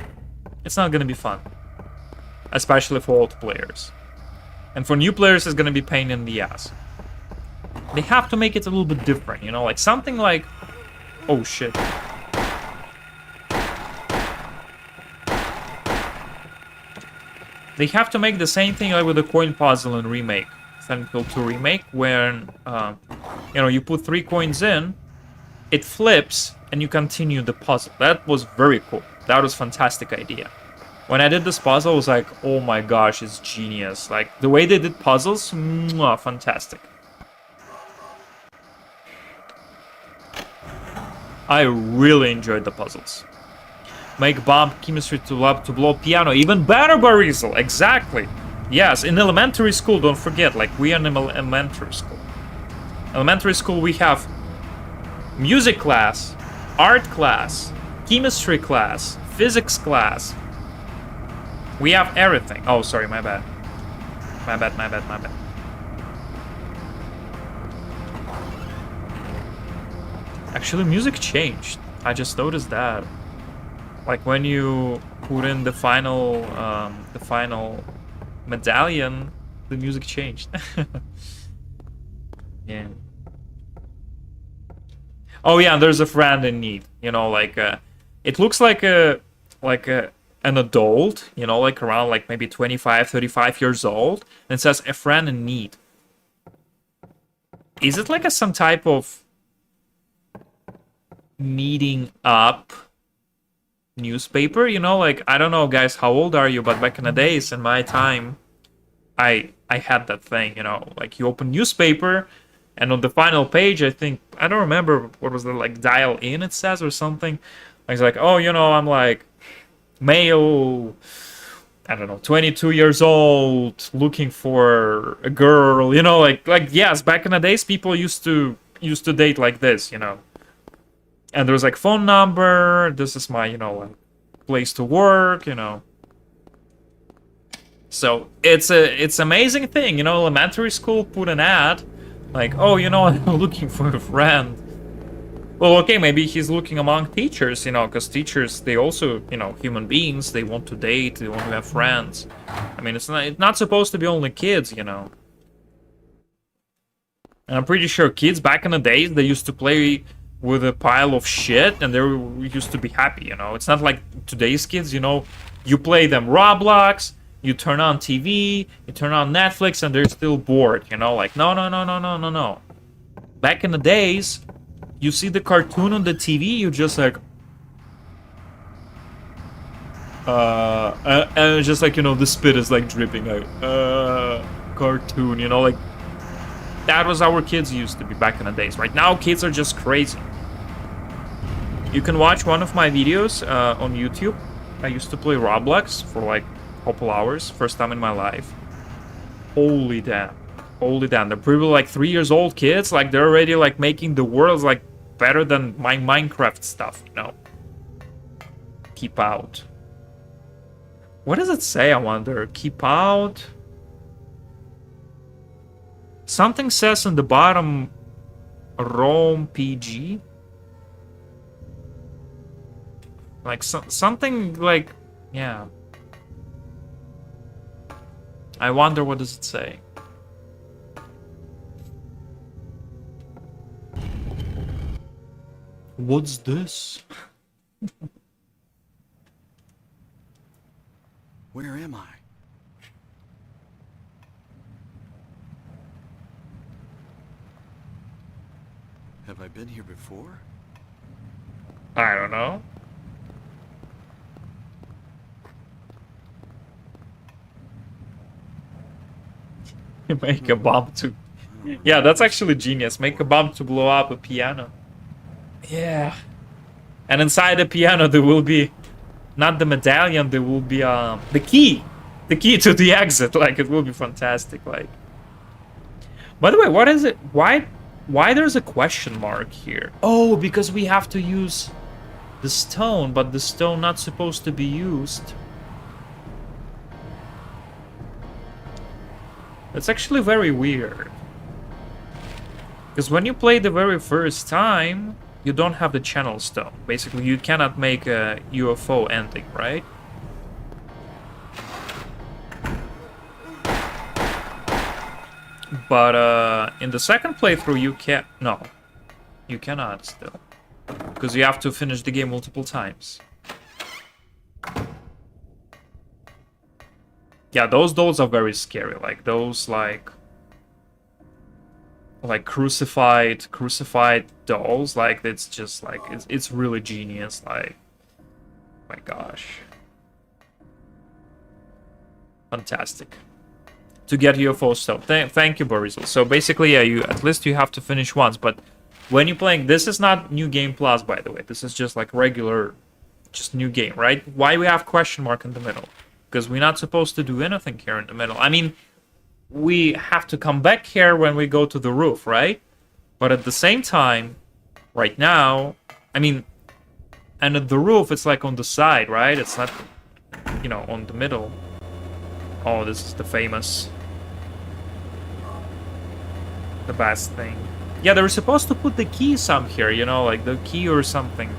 Speaker 1: it's not gonna be fun. Especially for old players. And for new players, it's gonna be pain in the ass. They have to make it a little bit different, you know, like something like... Oh shit. They have to make the same thing like with the coin puzzle in Remake. Silent Hill 2 Remake, when, you know, you put 3 coins in, it flips, and you continue the puzzle. That was very cool. That was a fantastic idea. When I did this puzzle, I was like, oh my gosh, it's genius. Like, the way they did puzzles, mwah, fantastic. I really enjoyed the puzzles. Make bomb chemistry to blow piano. Even better, Barisal. Exactly. Yes, in elementary school, don't forget, like, we are in elementary school. Elementary school, we have music class, art class, chemistry class, physics class. We have everything. Oh, sorry, my bad. My bad. Actually, music changed. I just noticed that. Like when you put in the final medallion, the music changed. Yeah. Oh yeah, and there's a friend in need. You know, like it looks like an adult. You know, like around like maybe 25, 35 years old, and it says a friend in need. Is it like some type of meeting up newspaper, you know, like, I don't know, guys, how old are you, but back in the days, in my time, I had that thing, you know, like, you open newspaper, and on the final page, I think, I don't remember, what was the, like, dial in, it says, or something. It's like, oh, you know, I'm, like, male, I don't know, 22 years old, looking for a girl, you know, like, yes, back in the days, people used to date like this, you know. And there's like phone number, this is my, you know, like, place to work, you know. So it's amazing thing, you know, elementary school put an ad, like, oh, you know, I'm looking for a friend. Well, okay, maybe he's looking among teachers, you know, because teachers, they also, you know, human beings, they want to date, they want to have friends. I mean, it's not supposed to be only kids, you know. And I'm pretty sure kids back in the days, they used to play with a pile of shit and they used to be happy, you know. It's not like today's kids, you know, you play them Roblox, you turn on TV, you turn on Netflix, and they're still bored, you know, like, no. Back in the days, you see the cartoon on the TV, you just like, and it's just like, you know, the spit is like dripping out, cartoon, you know, like, that was how our kids used to be back in the days. Right now, kids are just crazy. You can watch one of my videos on YouTube. I used to play Roblox for like a couple hours, first time in my life. Holy damn. Holy damn. They're probably like 3 years old kids. Like, they're already like making the world like better than my Minecraft stuff, you know. Keep out. What does it say, I wonder? Keep out. Something says on the bottom, Rome PG. Like, something like, yeah. I wonder what does it say. What's this?
Speaker 2: Where am I? Have I been here before?
Speaker 1: I don't know. Make a bomb to... Yeah, that's actually genius. Make a bomb to blow up a piano. Yeah. And inside the piano there will be... Not the medallion, there will be the key. The key to the exit. Like, it will be fantastic. Like... By the way, what is it? Why there's a question mark here? Oh, because we have to use the stone, but the stone not supposed to be used. That's actually very weird. Because when you play the very first time, you don't have the channel stone. Basically, you cannot make a UFO ending, right? But in the second playthrough, you can't... No. You cannot still. Because you have to finish the game multiple times. Yeah, those dolls are very scary. Like, those, like crucified dolls. Like, it's just, like, it's really genius. Like, my gosh. Fantastic. To get UFO stuff. Thank you, Borisel. So basically, yeah, at least you have to finish once. But when you're playing, this is not New Game Plus, by the way. This is just like regular, just new game, right? Why we have question mark in the middle? Because we're not supposed to do anything here in the middle. I mean, we have to come back here when we go to the roof, right? But at the same time, right now, I mean, and at the roof, it's like on the side, right? It's not, you know, on the middle. Oh, this is the famous... The best thing. Yeah, they were supposed to put the key some here, you know, like the key or something.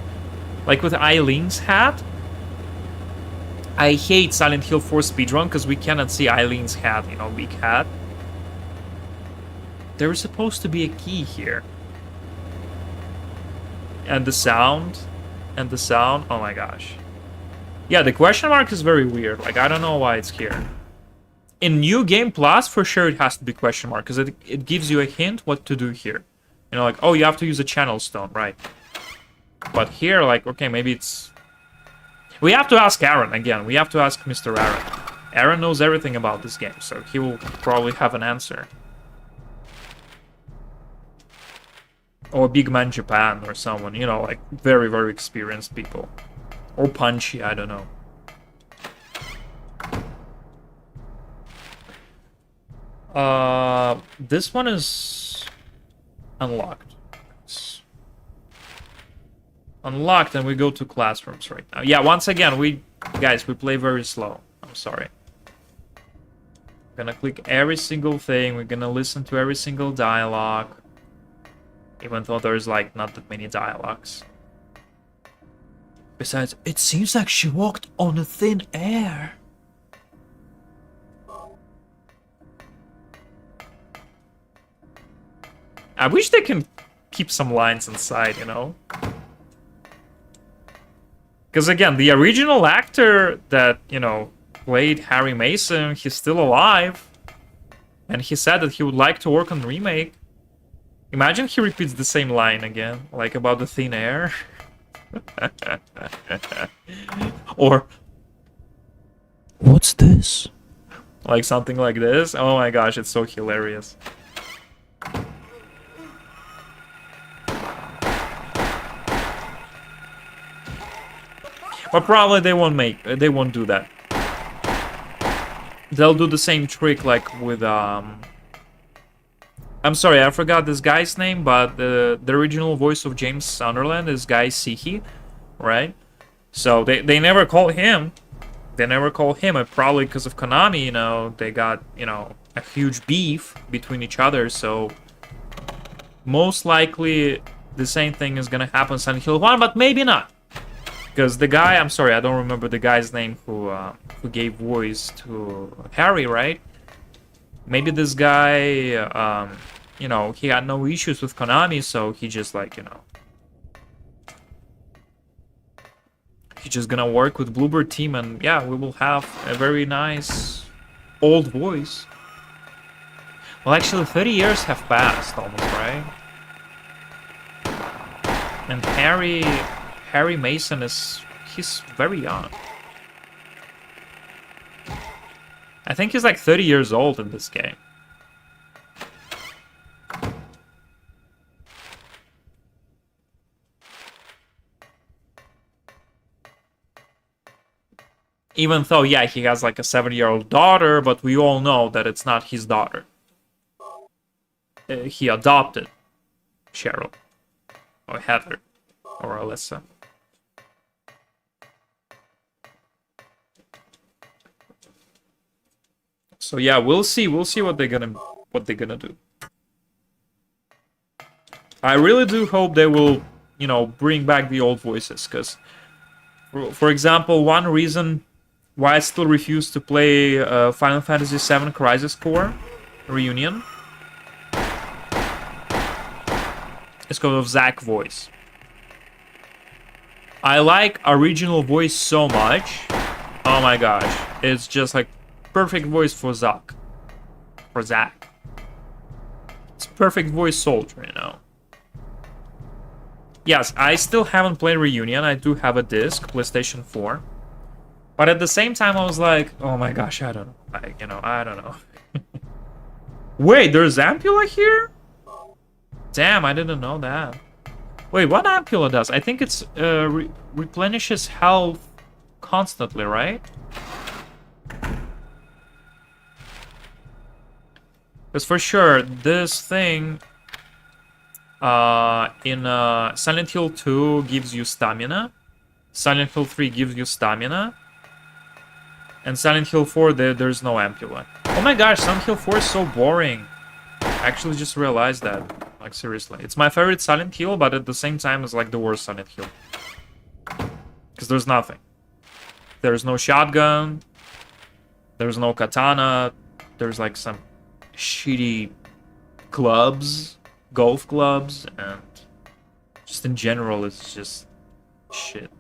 Speaker 1: Like with Eileen's hat. I hate Silent Hill 4 speedrun because we cannot see Eileen's hat, you know, big hat. There was supposed to be a key here. And the sound. And the sound. Oh my gosh. Yeah, the question mark is very weird. Like, I don't know why it's here. In New Game Plus, for sure it has to be question mark, because it gives you a hint what to do here. You know, like, oh, you have to use a channel stone, right? But here, like, okay, maybe it's... We have to ask Aaron again. We have to ask Mr. Aaron. Aaron knows everything about this game, so he will probably have an answer. Or Big Man Japan or someone, you know, like very, very experienced people. Or Punchy, I don't know. This one is unlocked. It's unlocked, and we go to classrooms right now. Yeah, once again, we play very slow. I'm sorry. We're gonna click every single thing. We're gonna listen to every single dialogue. Even though there's, like, not that many dialogues. Besides, it seems like she walked on a thin air. I wish they can keep some lines inside, you know? Because, again, the original actor that, you know, played Harry Mason, he's still alive. And he said that he would like to work on the remake. Imagine he repeats the same line again, like about the thin air. Or, what's this? Like something like this. Oh my gosh, it's so hilarious. But probably they won't do that. They'll do the same trick like with I'm sorry, I forgot this guy's name, but the original voice of James Sunderland is Guy Seehee, right? So they never call him. They never call him, and probably because of Konami, you know, they got, you know, a huge beef between each other, so most likely the same thing is gonna happen in Silent Hill 1, but maybe not. Because the guy, I'm sorry, I don't remember the guy's name who gave voice to Harry, right? Maybe this guy, you know, he had no issues with Konami, so he just, like, you know, he's just gonna work with Bluebird team, and yeah, we will have a very nice old voice. Well, actually, 30 years have passed almost, right? And Harry Mason he's very young. I think he's like 30 years old in this game. Even though, yeah, he has like a 7-year-old daughter, but we all know that it's not his daughter. He adopted Cheryl. Or Heather. Or Alyssa. So yeah, we'll see what they're gonna do. I really do hope they will, you know, bring back the old voices, because for example, one reason why I still refuse to play Final Fantasy VII Crisis Core Reunion is because of Zack voice. I like original voice so much. Oh my gosh, it's just like perfect voice for Zack. It's perfect voice soldier, you know. Yes, I still haven't played Reunion. I do have a disc, PlayStation 4. But at the same time, I was like, oh my gosh, I don't know. I don't know. Wait, there's Ampula here? Damn, I didn't know that. Wait, what Ampula does? I think it's replenishes health constantly, right? Because for sure, this thing in Silent Hill 2 gives you stamina. Silent Hill 3 gives you stamina. And Silent Hill 4, there's no Ampula. Oh my gosh, Silent Hill 4 is so boring. I actually just realized that. Like, seriously. It's my favorite Silent Hill, but at the same time, it's like the worst Silent Hill. Because there's nothing. There's no shotgun. There's no katana. There's like some shitty clubs. Golf clubs. And just in general, it's just shit.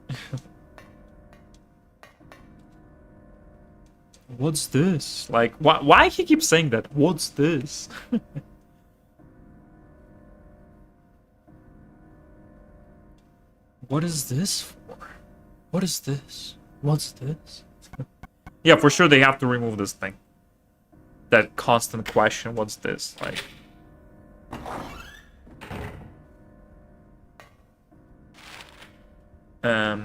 Speaker 1: What's this? Like, why he keeps saying that? What's this? What is this for? What is this? What's this? Yeah, for sure they have to remove this thing. That constant question, what's this? Like... I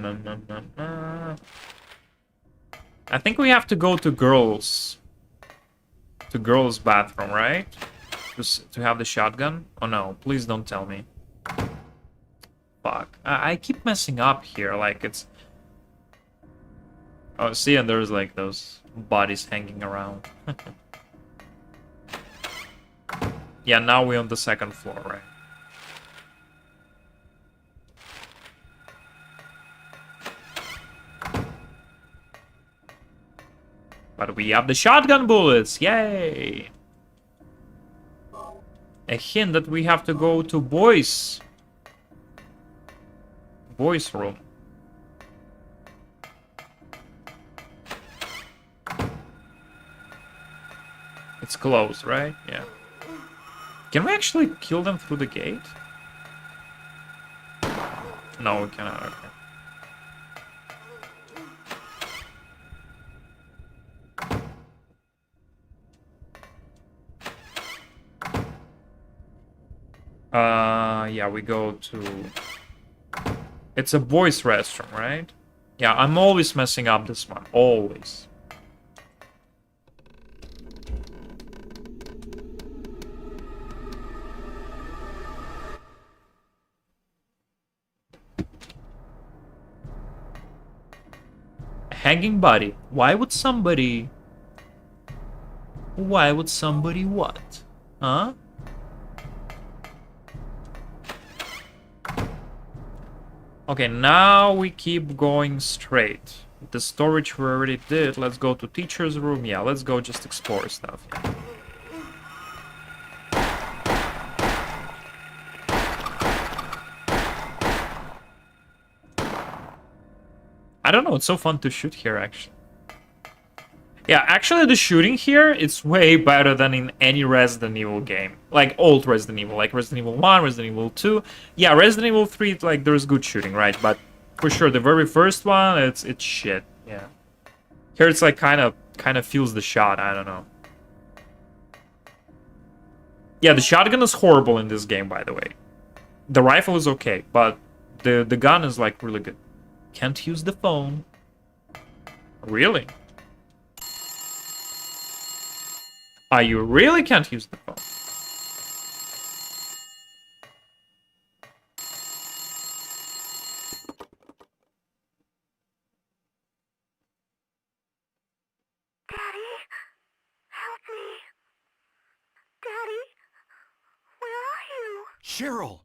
Speaker 1: think we have to go to girls' bathroom, right? Just to have the shotgun? Oh no, please don't tell me. Fuck. I keep messing up here, like it's... Oh, see, and there's like those bodies hanging around. Yeah, now we're on the second floor, right? But we have the shotgun bullets, yay! A hint that we have to go to boys' room. It's closed, right? Yeah. Can we actually kill them through the gate? No, we cannot. Okay. Yeah, we go to... It's a boys' restroom, right? Yeah, I'm always messing up this one. Always. Hanging body. Why would somebody what? Huh? Okay, now we keep going straight. The storage we already did. Let's go to teacher's room. Yeah, let's go just explore stuff. Yeah. I don't know, it's so fun to shoot here, actually. Yeah, actually the shooting here, it's way better than in any Resident Evil game. Like, old Resident Evil, like Resident Evil 1, Resident Evil 2. Yeah, Resident Evil 3, like, there's good shooting, right? But, for sure, the very first one, it's shit, yeah. Here it's like, kind of feels the shot, I don't know. Yeah, the shotgun is horrible in this game, by the way. The rifle is okay, but the gun is, like, really good. Can't use the phone. Really? You really can't use the phone?
Speaker 4: Daddy? Help me. Daddy? Where are you?
Speaker 2: Cheryl!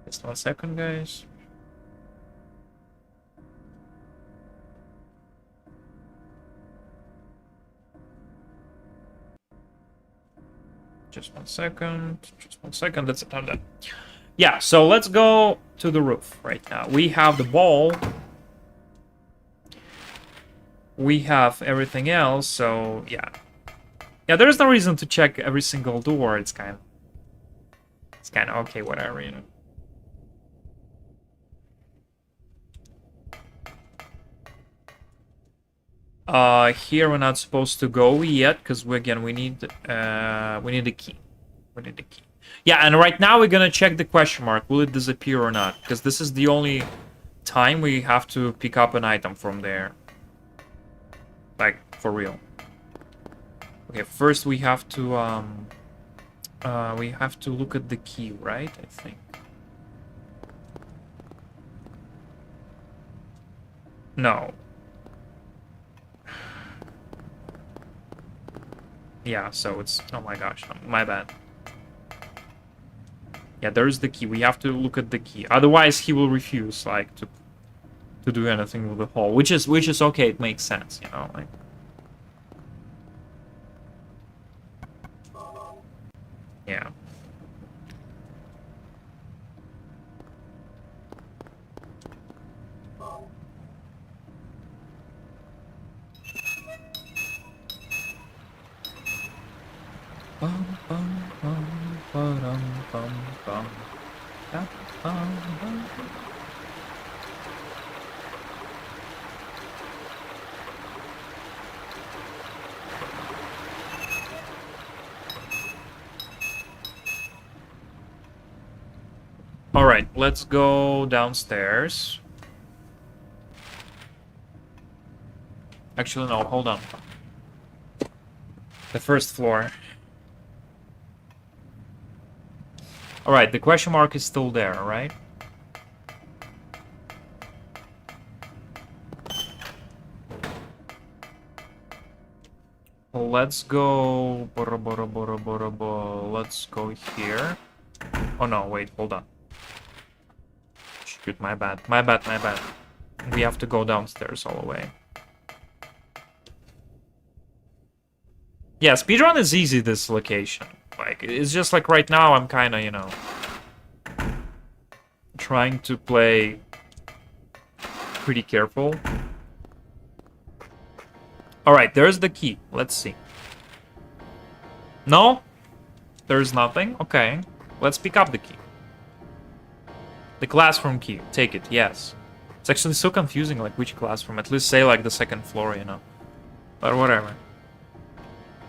Speaker 1: Just 1 second, guys. Just 1 second. Just 1 second. That's it. I'm done. Yeah, so let's go to the roof right now. We have the ball. We have everything else, so yeah. Yeah, there's no reason to check every single door. It's kind of okay, whatever, you know. Here we're not supposed to go yet, because we need the key. We need the key. Yeah, and right now we're gonna check the question mark. Will it disappear or not? Because this is the only time we have to pick up an item from there. Like, for real. Okay, first we have to look at the key, right? I think. No. Yeah, so it's... Oh my gosh, my bad. Yeah, there's the key. We have to look at the key. Otherwise, he will refuse, like, to do anything with the hole. Which is okay, it makes sense, you know, like... All right, let's go downstairs. Actually, no, hold on. The first floor. All right, the question mark is still there, right? Let's go. Let's go here. Oh no, wait, hold on. Shoot, my bad. My bad, my bad. We have to go downstairs all the way. Yeah, speedrun is easy, this location. Like, it's just like right now I'm kinda, you know, trying to play pretty careful. Alright, there's the key. Let's see. No? There's nothing? Okay. Let's pick up the key. The classroom key. Take it, yes. It's actually so confusing, like, which classroom. At least say, like, the second floor, you know. But whatever.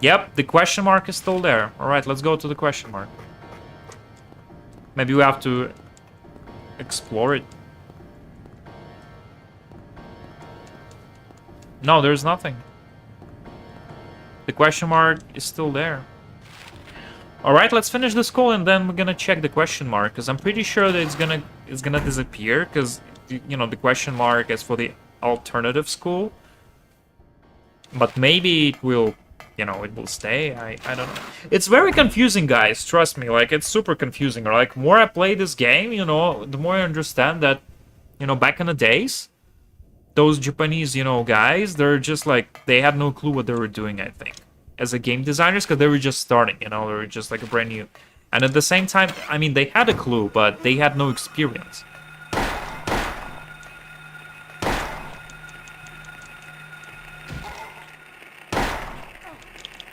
Speaker 1: Yep, the question mark is still there. Alright, let's go to the question mark. Maybe we have to explore it. No, there's nothing. The question mark is still there. Alright, let's finish this call and then we're gonna check the question mark, because I'm pretty sure that it's gonna disappear, because, you know, the question mark is for the alternative school. But maybe it will, you know, it will stay. I don't know. It's very confusing, guys, trust me. Like, it's super confusing. Like, more I play this game, you know, the more I understand that, you know, back in the days, those Japanese, you know, guys, they're just like, they had no clue what they were doing, I think, as a game designers, because they were just starting, you know, they were just like a brand new. And at the same time, I mean, they had a clue, but they had no experience.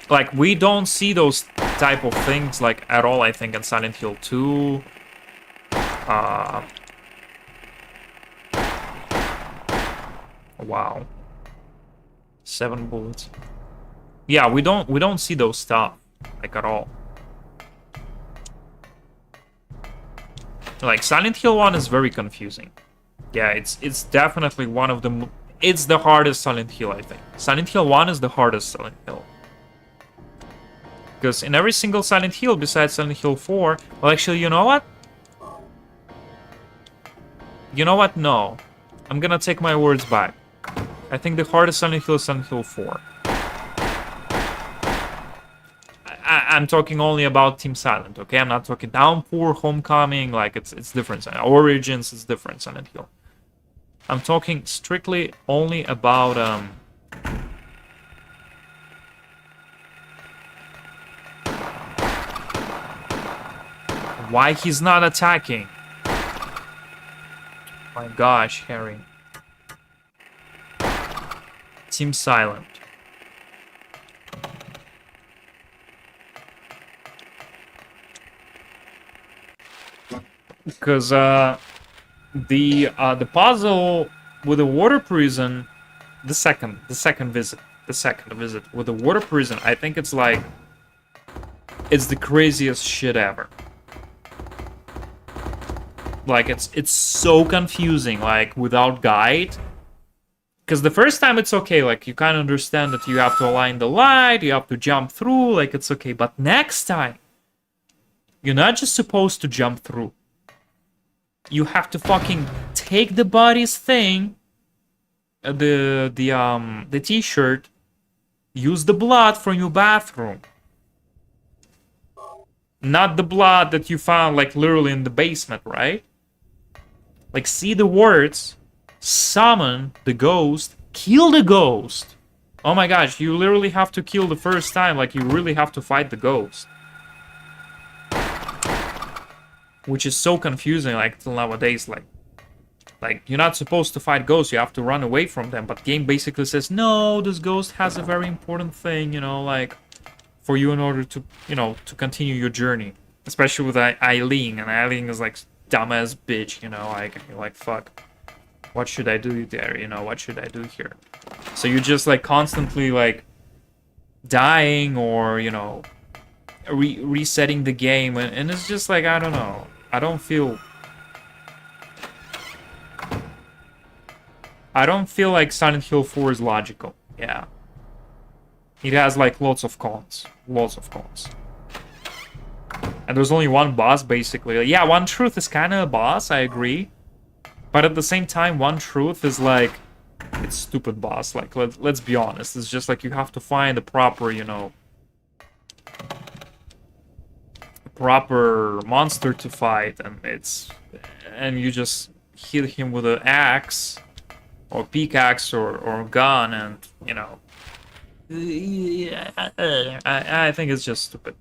Speaker 1: Like, we don't see those type of things, like, at all, I think, in Silent Hill 2. Wow. 7 bullets. Yeah, we don't see those stuff, like, at all. Like, Silent Hill 1 is very confusing. Yeah, it's definitely one of the... It's the hardest Silent Hill, I think. Silent Hill 1 is the hardest Silent Hill. Because in every single Silent Hill, besides Silent Hill 4... Well, actually, you know what? You know what? No. I'm gonna take my words back. I think the hardest Silent Hill is Silent Hill 4. I'm talking only about Team Silent, okay? I'm not talking Downpour, Homecoming, like, it's different. Origins is different, Silent Hill. I'm talking strictly only about, Why he's not attacking? My gosh, Harry. Team Silent. Because the puzzle with the water prison, the second visit with the water prison, I think it's like, it's the craziest shit ever. Like, it's so confusing, like, without guide. Because the first time it's okay, like, you kind of understand that you have to align the light, you have to jump through, like, it's okay. But next time, you're not just supposed to jump through. You have to fucking take the body's thing, the t-shirt, use the blood from your bathroom. Not the blood that you found, like, literally in the basement, right? Like, see the words, summon the ghost, kill the ghost. Oh my gosh, you literally have to kill the first time, like, you really have to fight the ghost. Which is so confusing, like, till nowadays, like, you're not supposed to fight ghosts, you have to run away from them, but game basically says, no, this ghost has a very important thing, you know, like, for you in order to, you know, to continue your journey. Especially with Eileen, and Eileen is like dumbass bitch, you know, like you're like, fuck, what should I do there, you know, what should I do here? So you're just like constantly like dying or, you know, resetting the game, and it's just like, I don't know, I don't feel like Silent Hill 4 is logical. Yeah, it has like lots of cons. And there's only one boss, basically. Yeah, One Truth is kind of a boss, I agree. But at the same time, One Truth is like, it's stupid boss. Like, let's be honest. It's just like you have to find the proper, you know, proper monster to fight. And you just hit him with an axe, or pickaxe, or gun, and, you know. I think it's just stupid.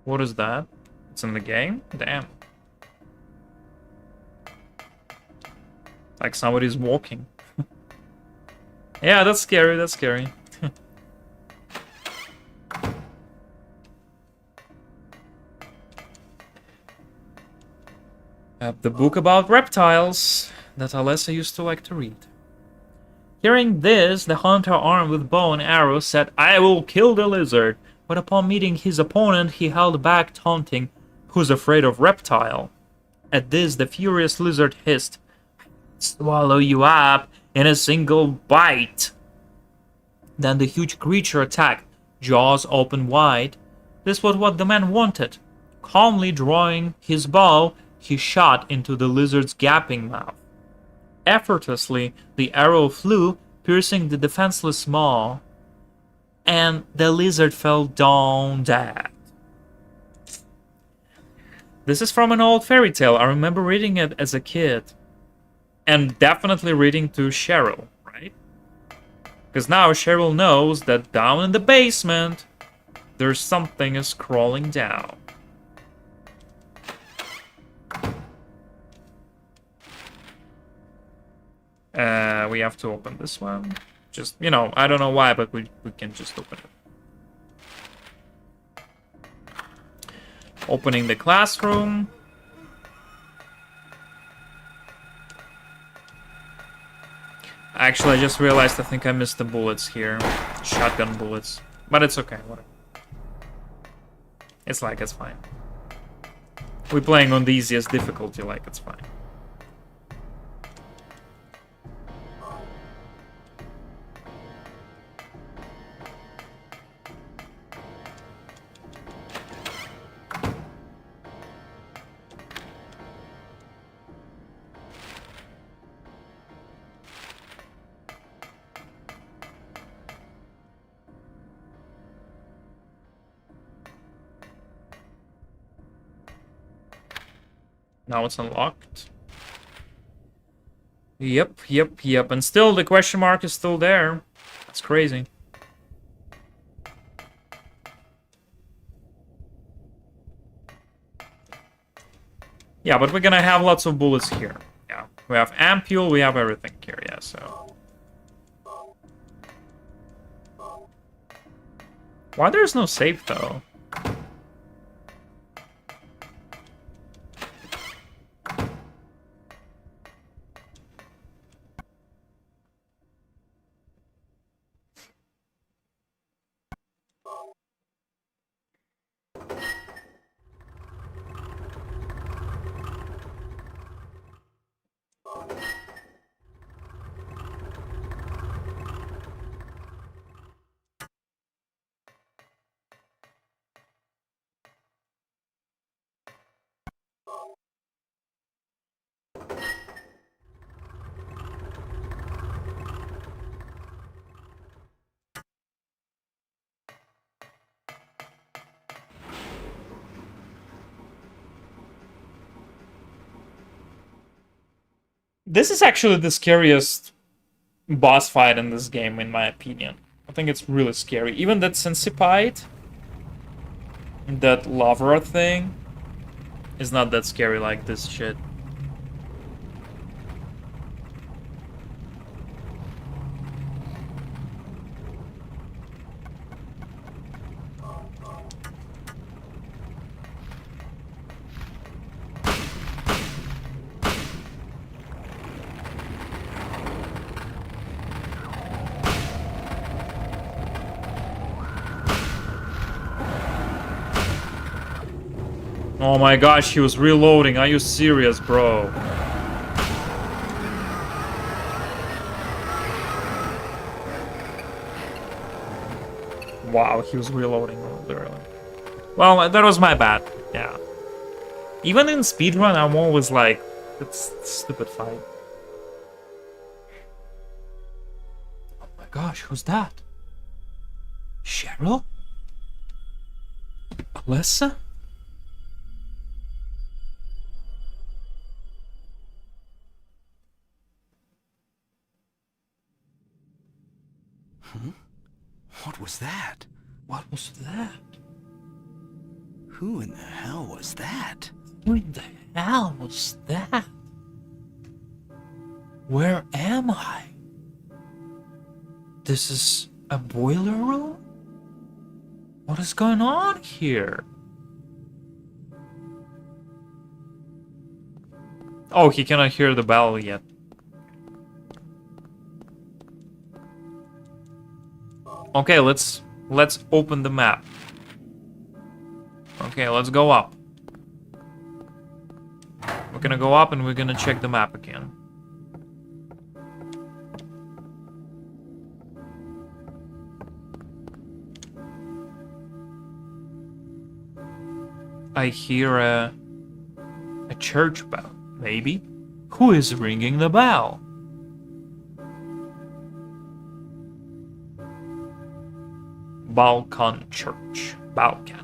Speaker 1: What is that? It's in the game? Damn. Like somebody's walking. Yeah, that's scary, that's scary. The book about reptiles that Alessa used to like to read. Hearing this, the hunter armed with bow and arrow said, "I will kill the lizard." But upon meeting his opponent, he held back, taunting, "Who's afraid of reptile?" At this, the furious lizard hissed, "Swallow you up in a single bite." Then the huge creature attacked, jaws open wide. This was what the man wanted. Calmly drawing his bow, he shot into the lizard's gaping mouth. Effortlessly, the arrow flew, piercing the defenseless maw, and the lizard fell down dead. This is from an old fairy tale. I remember reading it as a kid. And definitely reading to Cheryl, right? Because now Cheryl knows that down in the basement, there's something is crawling down. We have to open this one. Just, you know, I don't know why, but we can just open it. Opening the classroom. Actually, I just realized I think I missed the bullets here. Shotgun bullets. But it's okay, whatever. It's fine. We're playing on the easiest difficulty, like, it's fine. Now it's unlocked. Yep. And still, the question mark is still there. That's crazy. Yeah, but we're gonna have lots of bullets here. Yeah, we have ampule, we have everything here, yeah, so... Why there's no safe, though? This is actually the scariest boss fight in this game, in my opinion. I think it's really scary. Even that Sensipite, that lava thing, is not that scary like this shit. Oh my gosh, he was reloading. Are you serious, bro? Wow, he was reloading literally. Well, that was my bad. Yeah. Even in speedrun, I'm always like, it's a stupid fight. Oh my gosh, who's that? Cheryl? Alyssa?
Speaker 2: What was that?
Speaker 1: What was that?
Speaker 2: Who in the hell was that?
Speaker 1: Who in the hell was that? Where am I? This is a boiler room? What is going on here? Oh, he cannot hear the bell yet. Okay, let's open the map. Okay, let's go up. We're gonna go up and we're gonna check the map again. I hear a church bell, maybe? Who is ringing the bell? Balkan Church. Balkan.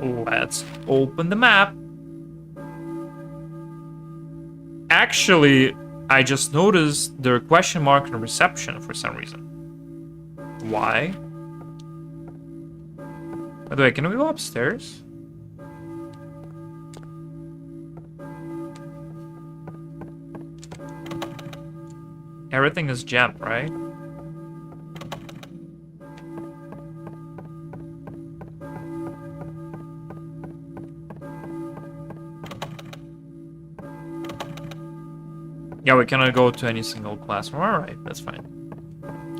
Speaker 1: Let's open the map. Actually, I just noticed the question mark in reception for some reason. Why? By the way, can we go upstairs? Everything is jammed, right? Yeah, we cannot go to any single classroom. Alright, that's fine.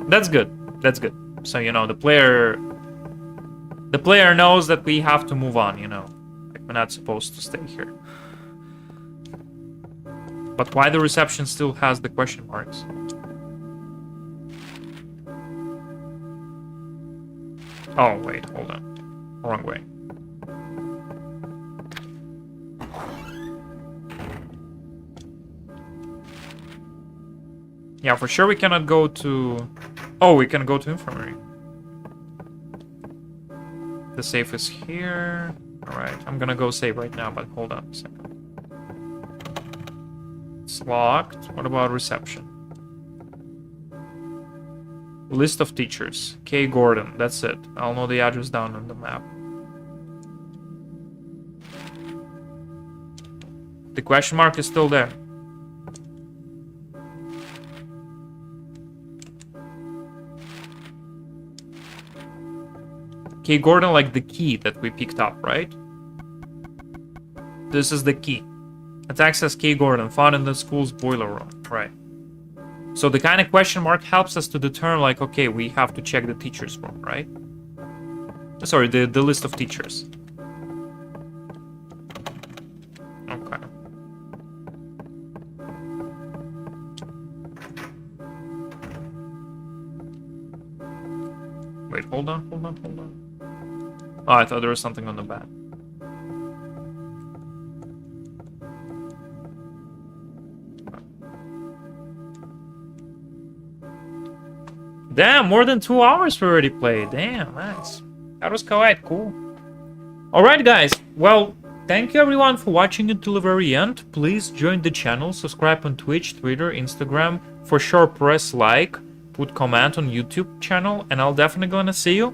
Speaker 1: That's good. That's good. So, you know, the player knows that we have to move on, you know. Like, we're not supposed to stay here. But why the reception still has the question marks? Oh, wait, hold on. Wrong way. Yeah, for sure we cannot go to... Oh, we can go to infirmary. The safe is here. Alright, I'm gonna go save right now, but hold on a second. It's locked. What about reception? List of teachers. K. Gordon. That's it. I'll know the address down on the map. The question mark is still there. K. Gordon, like the key that we picked up, right? This is the key. Let's access K. Gordon, found in the school's boiler room. Right. So the kind of question mark helps us to determine, like, okay, we have to check the teacher's room, right? Sorry, the list of teachers. Okay. Wait, hold on. Oh, I thought there was something on the back. Damn, more than 2 hours we already played. Damn, nice. That was quite cool. Alright, guys. Well, thank you everyone for watching until the very end. Please join the channel, subscribe on Twitch, Twitter, Instagram. For sure, press like, put comment on YouTube channel, and I'll definitely gonna see you